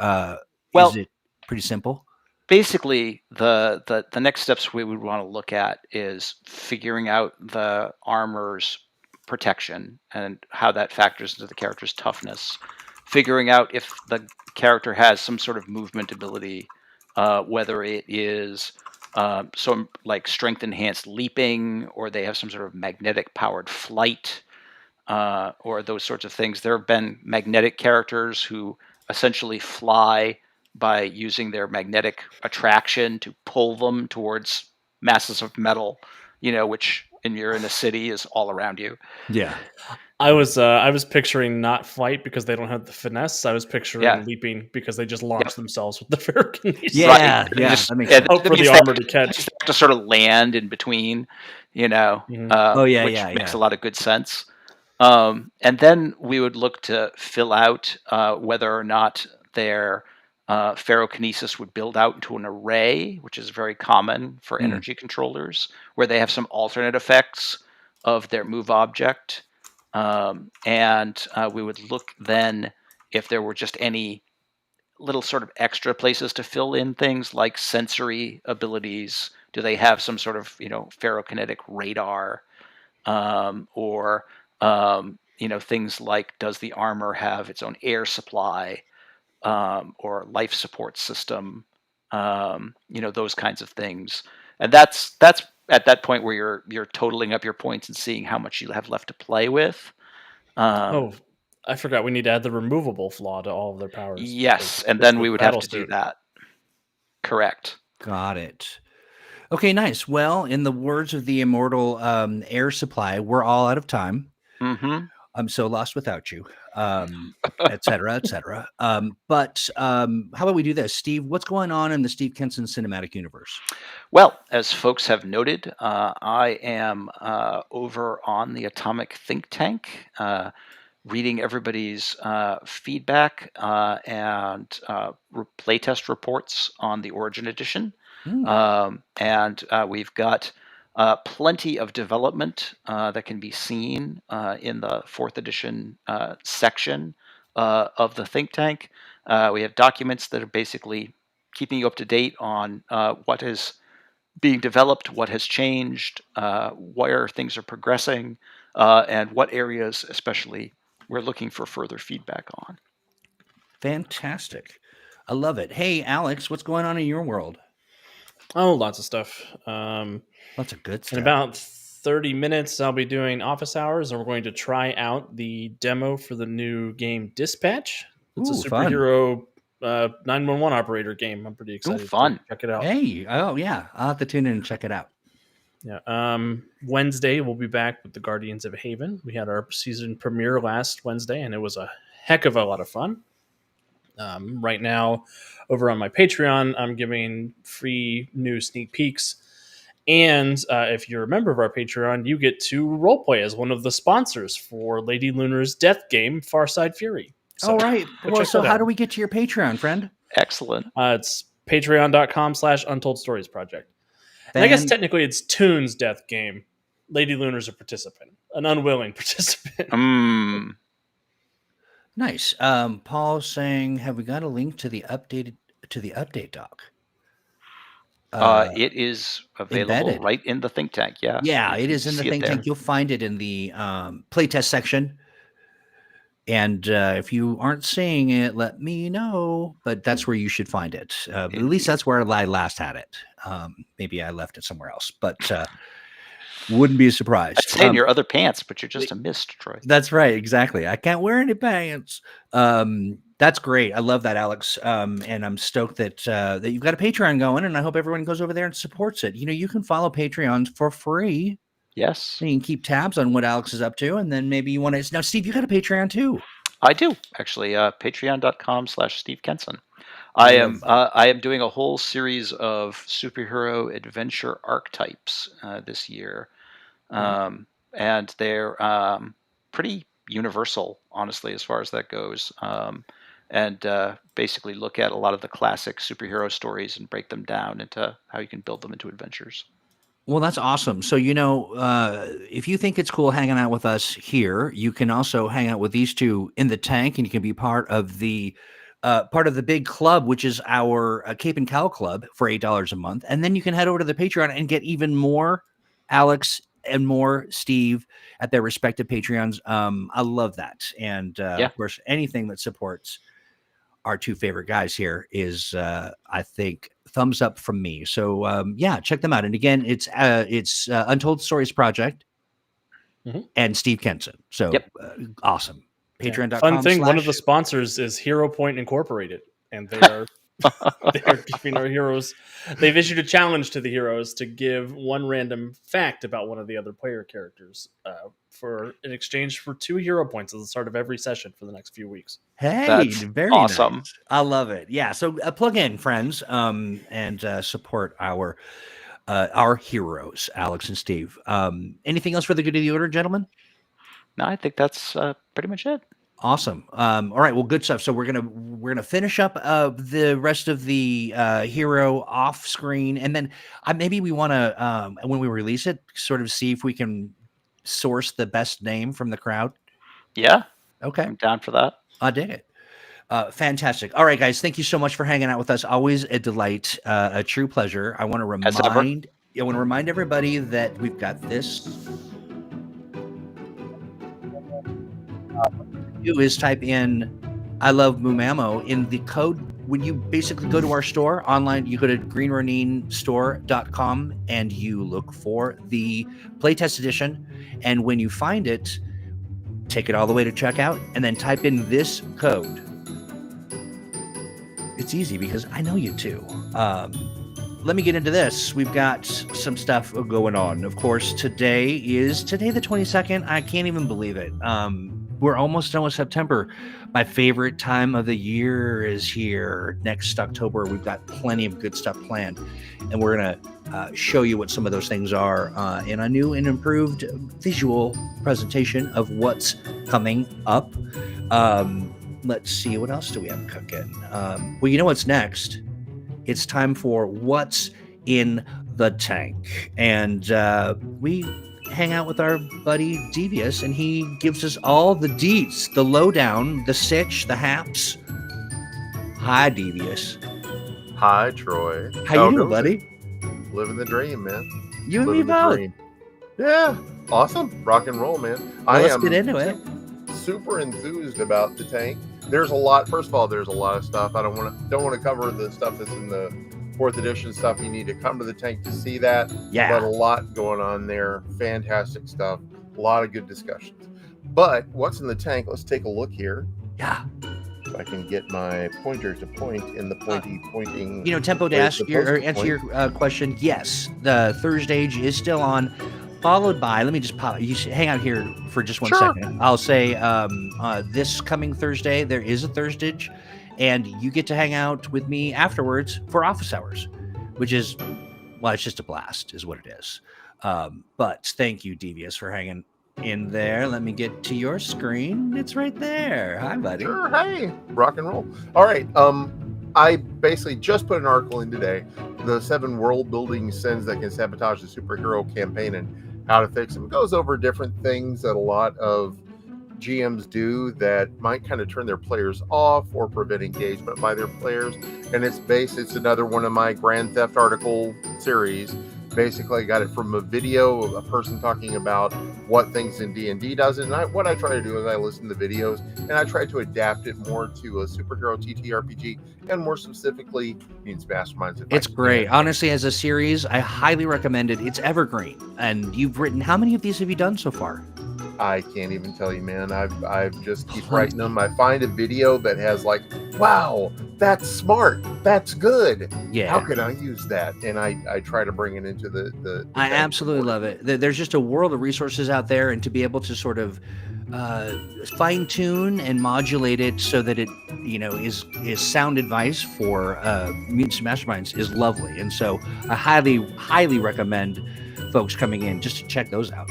Is it pretty simple? Basically, the next steps we would want to look at is figuring out the armor's protection and how that factors into the character's toughness. Figuring out if the character has some sort of movement ability, whether it is some like strength enhanced leaping, or they have some sort of magnetic powered flight, or those sorts of things. There have been magnetic characters who essentially fly by using their magnetic attraction to pull them towards masses of metal, which you're in a city is all around you. Yeah. I was picturing not flight because they don't have the finesse. I was picturing leaping because they just launch themselves with the ferrokinesis. Yeah, that makes sense. Hope for the armor to catch. To sort of land in between, which makes a lot of good sense. And then we would look to fill out whether or not their ferrokinesis would build out into an array, which is very common for energy controllers, where they have some alternate effects of their move object. And we would look then if there were just any little sort of extra places to fill in things like sensory abilities. Do they have some sort of, ferrokinetic radar? Or things like, does the armor have its own air supply or life support system? Those kinds of things. And that's at that point where you're totaling up your points and seeing how much you have left to play with. I forgot we need to add the removable flaw to all of their powers. Yes, and then we would have to do that. Correct. Got it. Okay, nice. Well, in the words of the immortal Air Supply, we're all out of time. Mm-hmm. I'm so lost without you, et cetera, et cetera. But how about we do this? Steve, what's going on in the Steve Kenson cinematic universe? Well, as folks have noted, I am over on the Atomic Think Tank, reading everybody's feedback and playtest reports on the Origin Edition. And we've got plenty of development that can be seen in the 4th edition section of the think tank. We have documents that are basically keeping you up to date on what is being developed, what has changed, where things are progressing, and what areas especially we're looking for further feedback on. Fantastic. I love it. Hey, Alex, what's going on in your world? Oh, lots of stuff. Lots of good In stuff. about 30 minutes, I'll be doing office hours, and we're going to try out the demo for the new game Dispatch. It's Ooh, a fun. superhero 911 operator game. I'm pretty excited fun. to check it out. Hey, oh yeah, I'll have to tune in and check it out. Yeah. Wednesday, we'll be back with the Guardians of Haven. We had our season premiere last Wednesday, and it was a heck of a lot of fun. Right now, over on my Patreon, I'm giving free new sneak peeks. And if you're a member of our Patreon, you get to roleplay as one of the sponsors for Lady Lunar's death game, Farside Fury. So, All right. Well, so how do we get to your Patreon, friend? Excellent. It's patreon.com/Untold Stories Project. And I guess technically it's Toon's death game. Lady Lunar's a participant, an unwilling participant. Nice. Paul saying, have we got a link to the update doc? It is available embedded. right in the think tank. Yeah. Yeah, it is in the think tank. You'll find it in the playtest section. And if you aren't seeing it, let me know. But that's where you should find it. At least that's where I last had it. Maybe I left it somewhere else, but wouldn't be surprised. I'd say in your other pants, but you're just a mist, Troy. That's right. Exactly. I can't wear any pants. That's great. I love that, Alex. And I'm stoked that that you've got a Patreon going, and I hope everyone goes over there and supports it. You know, you can follow Patreons for free. Yes. And you can keep tabs on what Alex is up to, and then maybe you want to. Now, Steve, you got a Patreon too. I do actually. Patreon.com/Steve Kenson. I am doing a whole series of superhero adventure archetypes this year, and they're pretty universal, honestly, as far as that goes. And basically look at a lot of the classic superhero stories and break them down into how you can build them into adventures. Well, that's awesome. So, you know, if you think it's cool hanging out with us here, you can also hang out with these two in the tank, and you can be part of the big club, which is our Cape and Cow Club for $8 a month. And then you can head over to the Patreon and get even more Alex and more Steve at their respective Patreons. I love that. And of course, anything that supports our two favorite guys here is, I think, thumbs up from me. So yeah, check them out. And again, it's Untold Stories Project and Steve Kenson. So awesome. Patreon.com. Fun thing, one of the sponsors is Hero Point Incorporated, and they are they're giving our heroes. They've issued a challenge to the heroes to give one random fact about one of the other player characters for in exchange for 2 hero points at the start of every session for the next few weeks. Hey, that's very awesome. Nice. I love it. Yeah. So plug in, friends, and support our heroes, Alex and Steve. Anything else for the good of the order, gentlemen? No, I think that's pretty much it. Awesome. All right. Well, good stuff. So we're gonna finish up the rest of the hero off screen, and then maybe we want to when we release it, sort of see if we can source the best name from the crowd. Yeah. Okay. I'm down for that. I dig it. Fantastic. All right, guys. Thank you so much for hanging out with us. Always a delight, a true pleasure. I want to remind everybody that we've got this. Do is type in I love Mumamo in the code. When you basically go to our store online, you go to greenroninstore.com and you look for the playtest edition. And when you find it, take it all the way to checkout and then type in this code. It's easy because I know you too. let me get into this. We've got some stuff going on. Of course, today the 22nd. I can't even believe it. We're almost done with September. My favorite time of the year is here. Next October, we've got plenty of good stuff planned, and we're gonna show you what some of those things are in a new and improved visual presentation of what's coming up. Let's see, what else do we have cooking? Well, you know what's next? It's time for What's in the Tank. And we hang out with our buddy Devious, and he gives us all the deets, the lowdown, the sitch, the haps. Hi, Devious. Hi, Troy. How you doing, buddy? Living the dream, man. You and me Living the both. dream. Yeah, awesome. Rock and roll, man. Well, let's get into it. Super enthused about the tank. There's a lot. First of all, there's a lot of stuff. I don't want to cover the stuff that's in the 4th edition stuff. You need to come to the tank to see that. Yeah. But a lot going on there. Fantastic stuff. A lot of good discussions. But what's in the tank? Let's take a look here. Yeah. If I can get my pointer to point in the pointing. Tempo to answer your question. Yes, the third stage is still on. Followed by, let me just pop. You hang out here for just one second. I'll say this coming Thursday there is a third stage, and you get to hang out with me afterwards for office hours, which is, well, it's just a blast, is what it is. But thank you, Devious, for hanging in there. Let me get to your screen. It's right there. Hi, buddy. Sure. Hey, rock and roll. All right. I basically just put an article in today, the 7 world building sins that can sabotage the superhero campaign and how to fix them. It goes over different things that a lot of GMs do that might kind of turn their players off or prevent engagement by their players. And it's another one of my Grand Theft article series. Basically, I got it from a video of a person talking about what things in D&D does. And what I try to do is I listen to videos and I try to adapt it more to a superhero TTRPG and more specifically Mutants Masterminds. It's great. Honestly, as a series, I highly recommend it. It's evergreen. And you've written, how many of these have you done so far? I can't even tell you, man. I've just keep writing them. I find a video that has like, wow, that's smart. That's good. Yeah. How can I use that? And I try to bring it into the I absolutely love it. There's just a world of resources out there, and to be able to sort of fine tune and modulate it so that it, is sound advice for Mutants Masterminds is lovely. And so I highly recommend folks coming in just to check those out.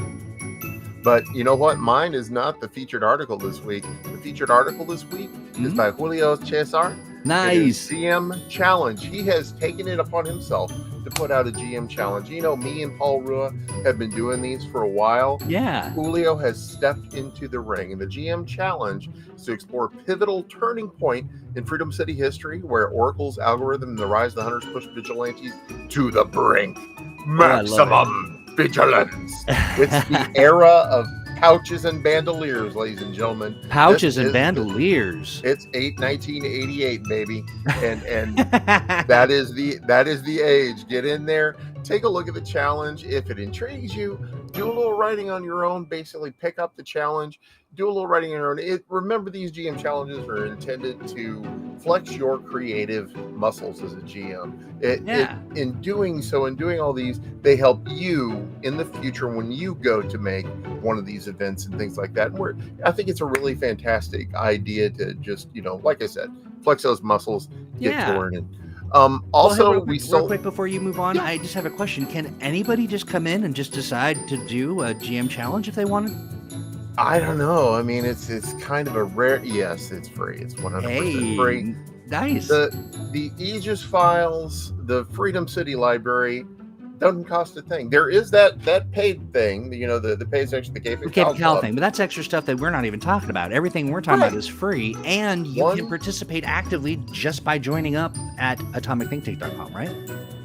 But you know what? Mine is not the featured article this week. The featured article this week is by Julio Cesar. Nice. GM Challenge. He has taken it upon himself to put out a GM Challenge. Me and Paul Rua have been doing these for a while. Yeah. Julio has stepped into the ring. And the GM Challenge is to explore a pivotal turning point in Freedom City history where Oracle's algorithm and the rise of the Hunters push vigilantes to the brink. Maximum vigilance. It's the era of pouches and bandoliers, ladies and gentlemen. Pouches and bandoliers. It's 1988, baby, and that is the age. Get in there, take a look at the challenge. If it intrigues you, do a little writing on your own. Basically, pick up the challenge, do a little writing on your own. Remember, these GM challenges are intended to flex your creative muscles as a GM. In doing so, in doing all these, they help you in the future when you go to make one of these events and things like that. And I think it's a really fantastic idea to just, like I said, flex those muscles, get to learning. Also, real quick before you move on, I just have a question. Can anybody just come in and just decide to do a GM challenge if they wanted? I don't know. I mean, it's kind of a rare. Yes, it's free. It's 100% free. Nice. The Aegis files, the Freedom City Library doesn't cost a thing. There is that paid thing, the paid section, the Cape and Cal thing, but that's extra stuff that we're not even talking about. Everything we're talking about is free, and you can participate actively just by joining up at atomicthinktank.com, right?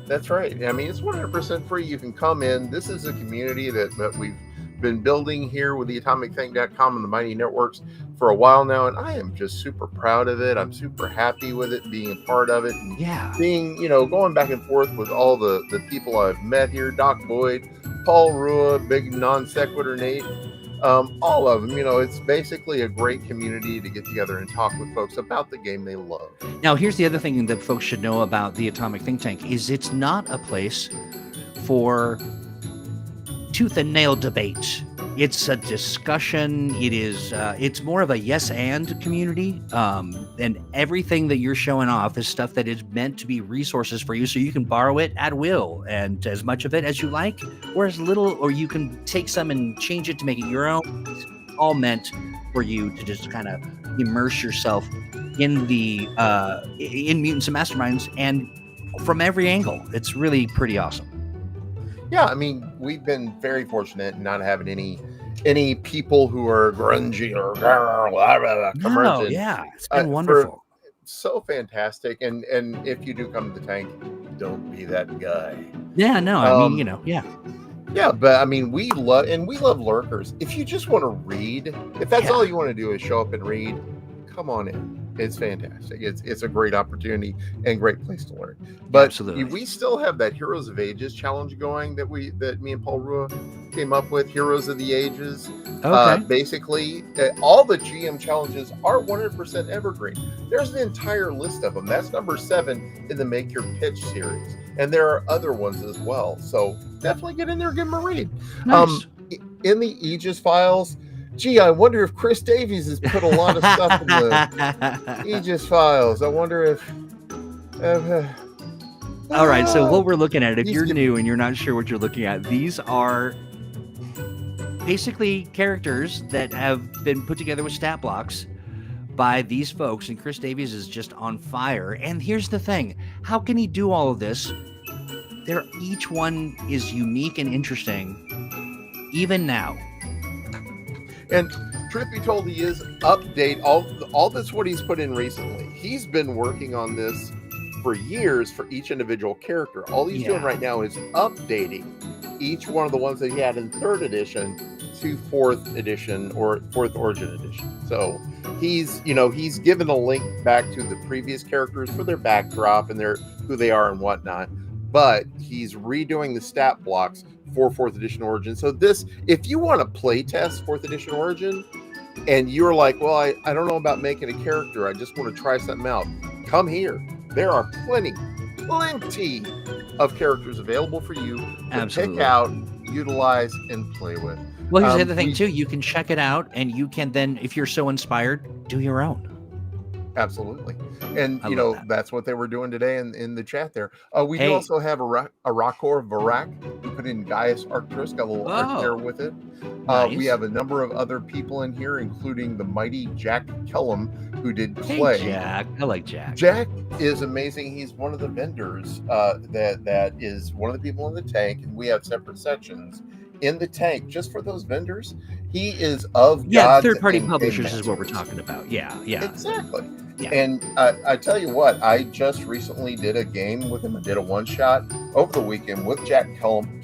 That's right. I mean, it's 100% free. You can come in. This is a community that we've been building here with the atomicthink.com and the Mighty Networks for a while now, and I am just super proud of it. I'm super happy with it, being a part of it, and being, going back and forth with all the people I've met here, Doc Boyd, Paul Rua, Big Non Sequitur Nate, all of them. It's basically a great community to get together and talk with folks about the game they love. Now, here's the other thing that folks should know about the Atomic Think Tank is it's not a place for tooth and nail debate. It's a discussion. It's more of a yes and community. And everything that you're showing off is stuff that is meant to be resources for you, so you can borrow it at will, and as much of it as you like, or as little, or you can take some and change it to make it your own. It's all meant for you to just kind of immerse yourself in the in Mutants and Masterminds, and from every angle. It's really pretty awesome. Yeah, I mean, we've been very fortunate in not having any people who are grungy or No, yeah, it's been wonderful. So fantastic. And if you do come to the tank, don't be that guy. Yeah, no, I mean, yeah. Yeah, but I mean, we love lurkers. If you just want to read, if that's all you want to do is show up and read, come on in. It's fantastic. It's a great opportunity and great place to learn. But absolutely, we still have that Heroes of Ages challenge going that me and Paul Rua came up with. Heroes of the Ages. Okay. Basically, all the GM challenges are 100% evergreen. There's an entire list of them. That's number 7 in the Make Your Pitch series, and there are other ones as well. So definitely get in there and give them a read. Nice. In the Aegis files. Gee, I wonder if Chris Davies has put a lot of stuff in the Aegis files. I wonder if... All right, so what we're looking at, if you're new and you're not sure what you're looking at, these are basically characters that have been put together with stat blocks by these folks, and Chris Davies is just on fire. And here's the thing. How can he do all of this? Each one is unique and interesting, even now. And truth be told, he is update all that's what he's put in recently. He's been working on this for years for each individual character. All he's doing right now is updating each one of the ones that he had in 3rd edition to 4th edition or 4th Origin edition. So he's given a link back to the previous characters for their backdrop and who they are and whatnot. But he's redoing the stat blocks for 4th edition Origin. So if you want to play test 4th edition Origin and you're like, well, I don't know about making a character, I just want to try something out, come here. There are plenty of characters available for you to pick out, utilize, and play with. Well, here's the other thing too. You can check it out, and you can then, if you're so inspired, do your own. Absolutely. And that's what they were doing today in the chat there. We do also have a Rakor Varak who put in Gaius Arcturus, got a little art there with it. Nice. We have a number of other people in here, including the mighty Jack Kellum, who did Clay. Hey, Jack. I like Jack. Jack is amazing. He's one of the vendors that is one of the people in the tank, and we have separate sections in the tank just for those vendors. He is of God's third-party publishers is what we're talking about. Yeah, exactly. Yeah. And I tell you what, I just recently did a game with him. I did a one-shot over the weekend with Jack Kellum.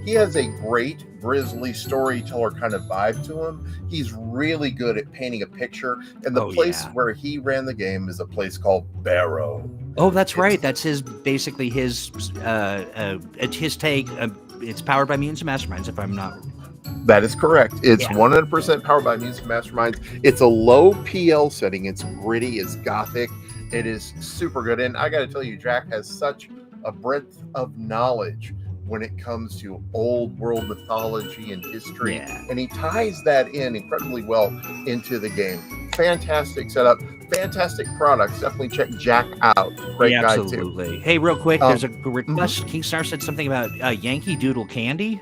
He has a great grizzly storyteller kind of vibe to him. He's really good at painting a picture. And the place where he ran the game is a place called Barrow. Oh, that's right. That's his take. It's powered by Mutants and Masterminds, if I'm not wrong. That is correct. It's 100% powered by Mutants and Masterminds. It's a low PL setting. It's gritty. It's gothic. It is super good. And I got to tell you, Jack has such a breadth of knowledge when it comes to old world mythology and history. And he ties that in incredibly well into the game. Fantastic setup. Fantastic products. Definitely check Jack out. Great guy, too. Hey, real quick, there's a request. Kingstar said something about Yankee Doodle candy.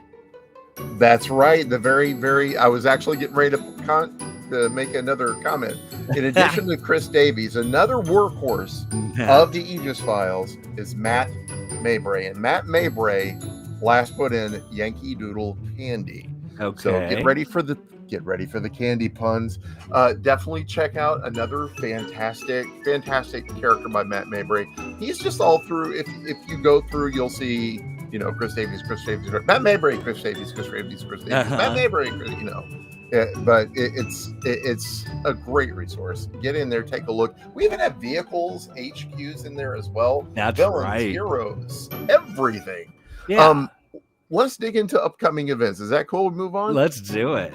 That's right. The very, I was actually getting ready to make another comment. In addition to Chris Davies, another workhorse of the Aegis files is Matt Mabray. And Matt Mabray last put in Yankee Doodle candy. Okay. So get ready for the candy puns. Definitely check out another fantastic character by Matt Mabray. He's just all through. If you go through, you'll see, Chris Davies, Matt Mabray, Chris Davies, Matt Mabray, but it's a great resource. Get in there, take a look. We even have vehicles, HQs in there as well. That's villains, right. Heroes, everything. Yeah. Let's dig into upcoming events. Is that cool? We move on? Let's do it.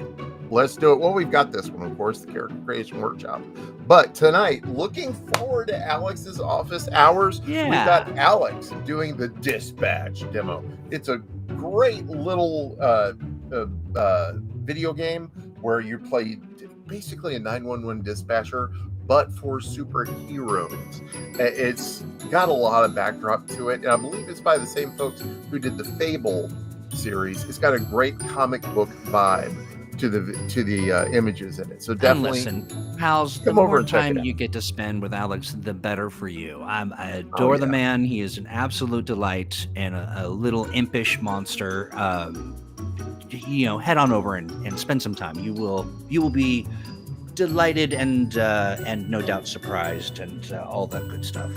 Let's do it. Well, we've got this one, of course, the Character Creation Workshop. But tonight, looking forward to Alex's office hours. Yeah. We've got Alex doing the Dispatch demo. It's a great little video game where you play basically a 911 dispatcher, but for superheroes. It's got a lot of backdrop to it, and I believe it's by the same folks who did the Fable series. It's got a great comic book vibe to the images in it. So definitely, and listen, pals, the come over more and check it time out. you get to spend with Alex, the better for you. I adore the man. He is an absolute delight and a little impish monster. Head on over and spend some time. You will be delighted and no doubt surprised and all that good stuff.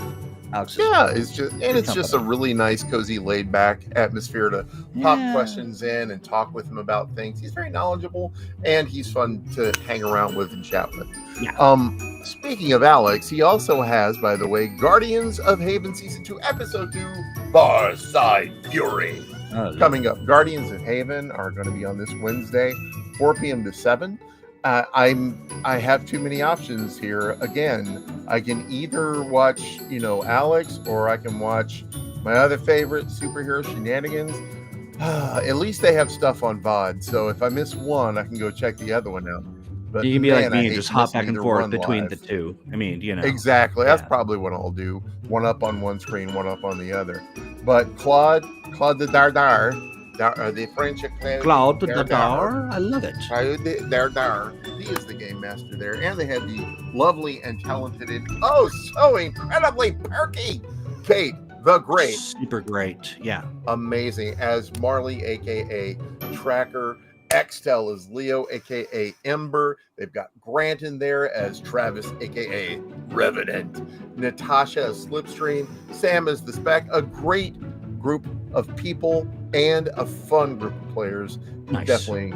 Alex, it's just a really nice, cozy, laid back atmosphere to pop questions in and talk with him about things. He's very knowledgeable and he's fun to hang around with and chat with. Yeah. Speaking of Alex, he also has, by the way, Guardians of Haven Season 2, Episode 2, Farside Fury. Coming up. Guardians of Haven are going to be on this Wednesday, 4 p.m. to 7. I have too many options here. Again, I can either watch, Alex, or I can watch my other favorite, Superhero Shenanigans. At least they have stuff on VOD, so if I miss one, I can go check the other one out. But you can be like me I and hate just hop back and missing forth either one between live. the two. I mean, Exactly. That's probably what I'll do. One up on one screen, one up on the other. But Claude the Dardar, the French Claude the Dardar, I love it. Claude the Dardar, he is the game master there, and they have the lovely and talented and so incredibly perky Kate the Great. Super great. Yeah. Amazing as Marley, aka Tracker. Extel is Leo, aka Ember. They've got Grant in there as Travis, aka Revenant. Natasha as Slipstream. Sam is the Spec. A great group of people and a fun group of players. Nice. Definitely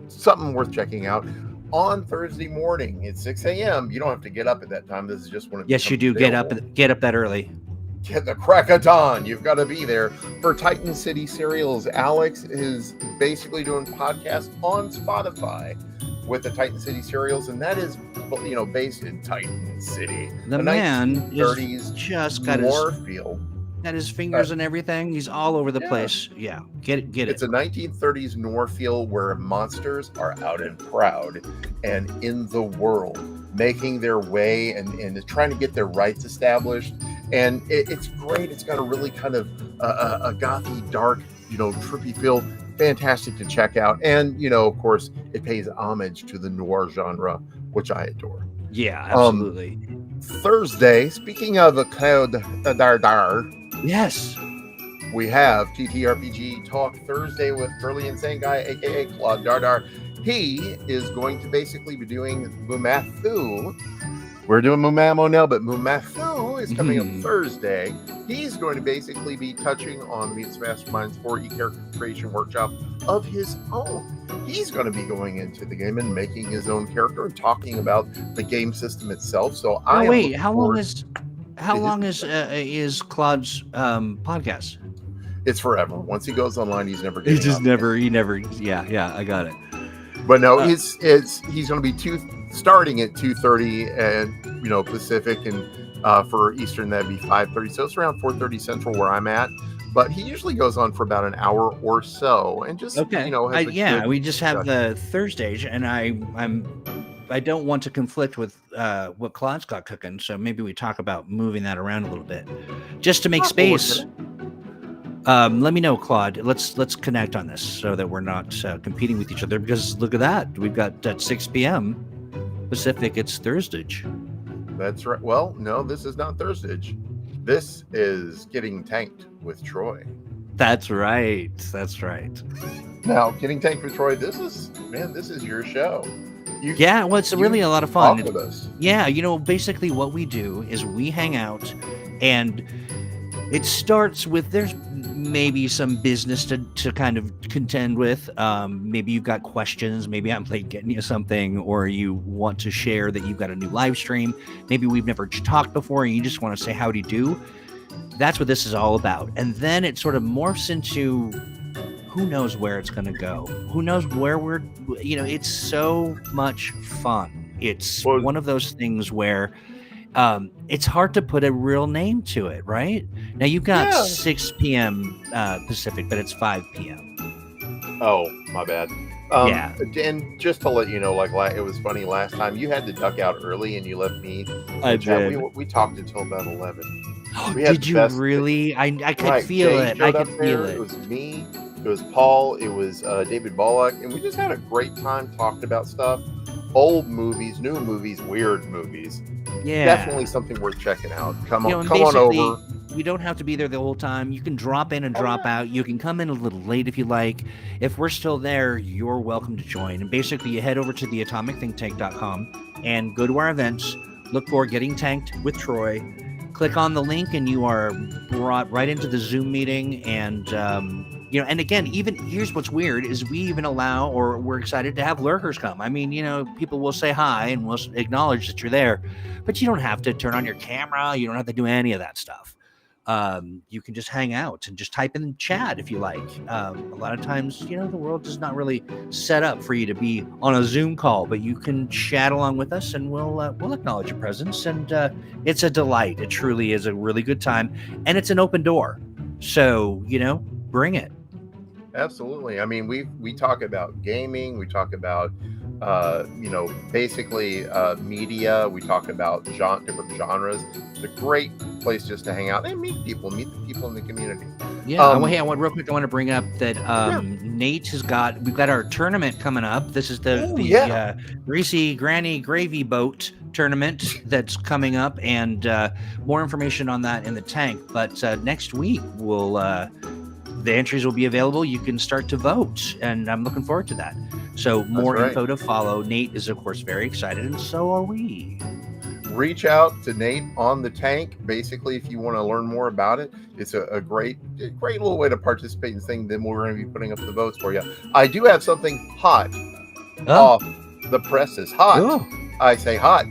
something worth checking out. On Thursday morning at 6 a.m. You don't have to get up at that time. This is just when it Yes, you do. becomes Get up that early. Get the crack of dawn. You've got to be there for Titan City Serials. Alex is basically doing podcasts on Spotify with the Titan City Serials, and that is, based in Titan City. The man is just got his fingers and everything. He's all over the place. Yeah, get it. It's a 1930s noir feel where monsters are out and proud and in the world, making their way and trying to get their rights established. And it's great. It's got a really kind of a gothy, dark, trippy feel. Fantastic to check out. And, of course, it pays homage to the noir genre, which I adore. Yeah, absolutely. Thursday, speaking of a Cloud Dardar, yes, we have TTRPG Talk Thursday with Burly Insane Guy, aka Claude Dardar. He is going to basically be doing Mumathu. We're doing Mumamo now, but Mumathu is coming up Thursday. He's going to basically be touching on Mutants Masterminds 4E Character Creation Workshop of his own. He's going to be going into the game and making his own character and talking about the game system itself. So how long is Claude's podcast? It's forever. Once he goes online, he's never. He never. Yeah. I got it. But no, he's going to be starting at 2:30 and Pacific, and for Eastern that'd be 5:30. So it's around 4:30 Central where I'm at. But he usually goes on for about an hour or so, and just we just have the Thursdays, and I don't want to conflict with what Claude's got cooking, so maybe we talk about moving that around a little bit, just to make space. Let me know, Claude. Let's connect on this so that we're not competing with each other. Because look at that, we've got at 6 p.m. Pacific. It's Thursday. That's right. Well, no, this is not Thursday. This is Getting Tanked with Troy. That's right. Now, Getting Tanked with Troy. This is your show. It's really a lot of fun. Talk with us. Yeah, basically what we do is we hang out, and it starts with there's maybe some business to kind of contend with. Maybe you've got questions. Maybe I'm late getting you something, or you want to share that you've got a new live stream. Maybe we've never talked before and you just want to say howdy do. That's what this is all about. And then it sort of morphs into who knows where it's going to go? Who knows where we're, it's so much fun. It's one of those things where it's hard to put a real name to it, right? Now you've got 6 p.m. Pacific, but it's 5 p.m. Oh, my bad. Yeah. And just to let you know, it was funny last time, you had to duck out early and you left me. I did. We talked until about 11. Did you really? I could feel it. I could feel it. It was me. It was Paul. It was David Bullock. And we just had a great time talking about stuff. Old movies, new movies, weird movies. Yeah. Definitely something worth checking out. Come on over. You don't have to be there the whole time. You can drop in and drop out. You can come in a little late if you like. If we're still there, you're welcome to join. And basically, you head over to the atomicthinktank.com and go to our events. Look for Getting Tanked with Troy. Click on the link, and you are brought right into the Zoom meeting. And and again, even here's what's weird is we even allow, or we're excited to have lurkers come. I mean, people will say hi and will acknowledge that you're there, but you don't have to turn on your camera. You don't have to do any of that stuff. You can just hang out and just type in chat if you like. A lot of times, the world is not really set up for you to be on a Zoom call, but you can chat along with us, and we'll acknowledge your presence. And it's a delight. It truly is a really good time, and it's an open door. So bring it. Absolutely. I mean, we talk about gaming. We talk about basically media. We talk about different genres. It's a great place just to hang out and meet the people in the community. Yeah. Real quick, I want to bring up that Nate we've got our tournament coming up. This is the Greasy Granny Gravy Boat tournament that's coming up, and more information on that in the tank. But next week the entries will be available. You can start to vote, and I'm looking forward to that. So more info to follow. Nate is, of course, very excited, and so are we. Reach out to Nate on the tank. Basically, if you want to learn more about it, it's a great little way to participate in things. Then we're going to be putting up the votes for you. I do have something hot off the presses. Hot. Oh. I say hot.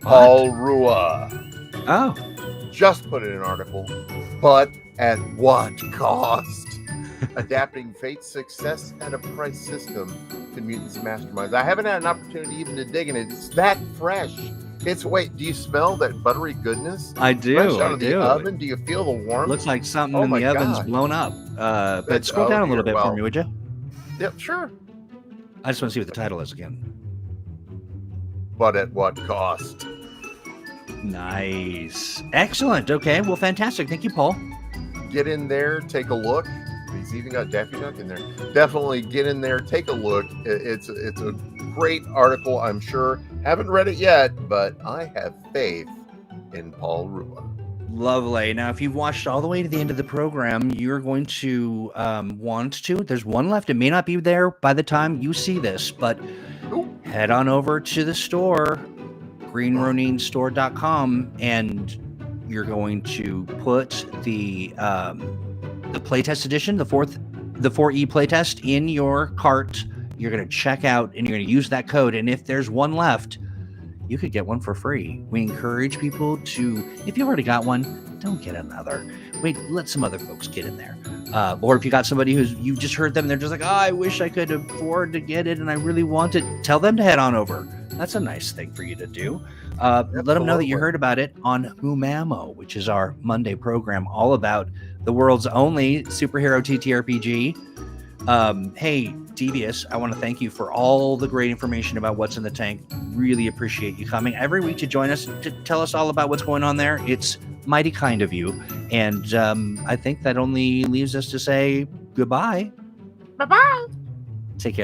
Paul Rua. Oh. Just put in an article, but at what cost? Adapting Fate's success at a price system to Mutants Masterminds. I haven't had an opportunity even to dig in it. It's that fresh. Do you smell that buttery goodness? I do. Fresh out of the oven? Do you feel the warmth? Looks like something in the oven's blown up. But scroll down a little bit for me, would you? Yep, sure. I just want to see what the title is again. But at what cost? Nice. Excellent. Okay. Well, fantastic. Thank you, Paul. Get in there, take a look. He's even got Daffy Duck in there. Definitely get in there, take a look. It's a great article, I'm sure. Haven't read it yet, but I have faith in Paul Rua. Lovely. Now, if you've watched all the way to the end of the program, you're going to want to. There's one left. It may not be there by the time you see this, but head on over to the store, greenroninstore.com, and you're going to put the playtest edition, the 4E playtest, in your cart. You're going to check out, and you're going to use that code. And if there's one left, you could get one for free. We encourage people to, if you already got one, don't get another. Wait, let some other folks get in there. Or if you got somebody you just heard them, and they're just like, I wish I could afford to get it, and I really want it. Tell them to head on over. That's a nice thing for you to do. Let them know that you heard about it on Umamo, which is our Monday program, all about the world's only superhero TTRPG. Hey, Devious, I want to thank you for all the great information about what's in the tank. Really appreciate you coming every week to join us, to tell us all about what's going on there. It's mighty kind of you. And I think that only leaves us to say goodbye. Bye-bye. Take care.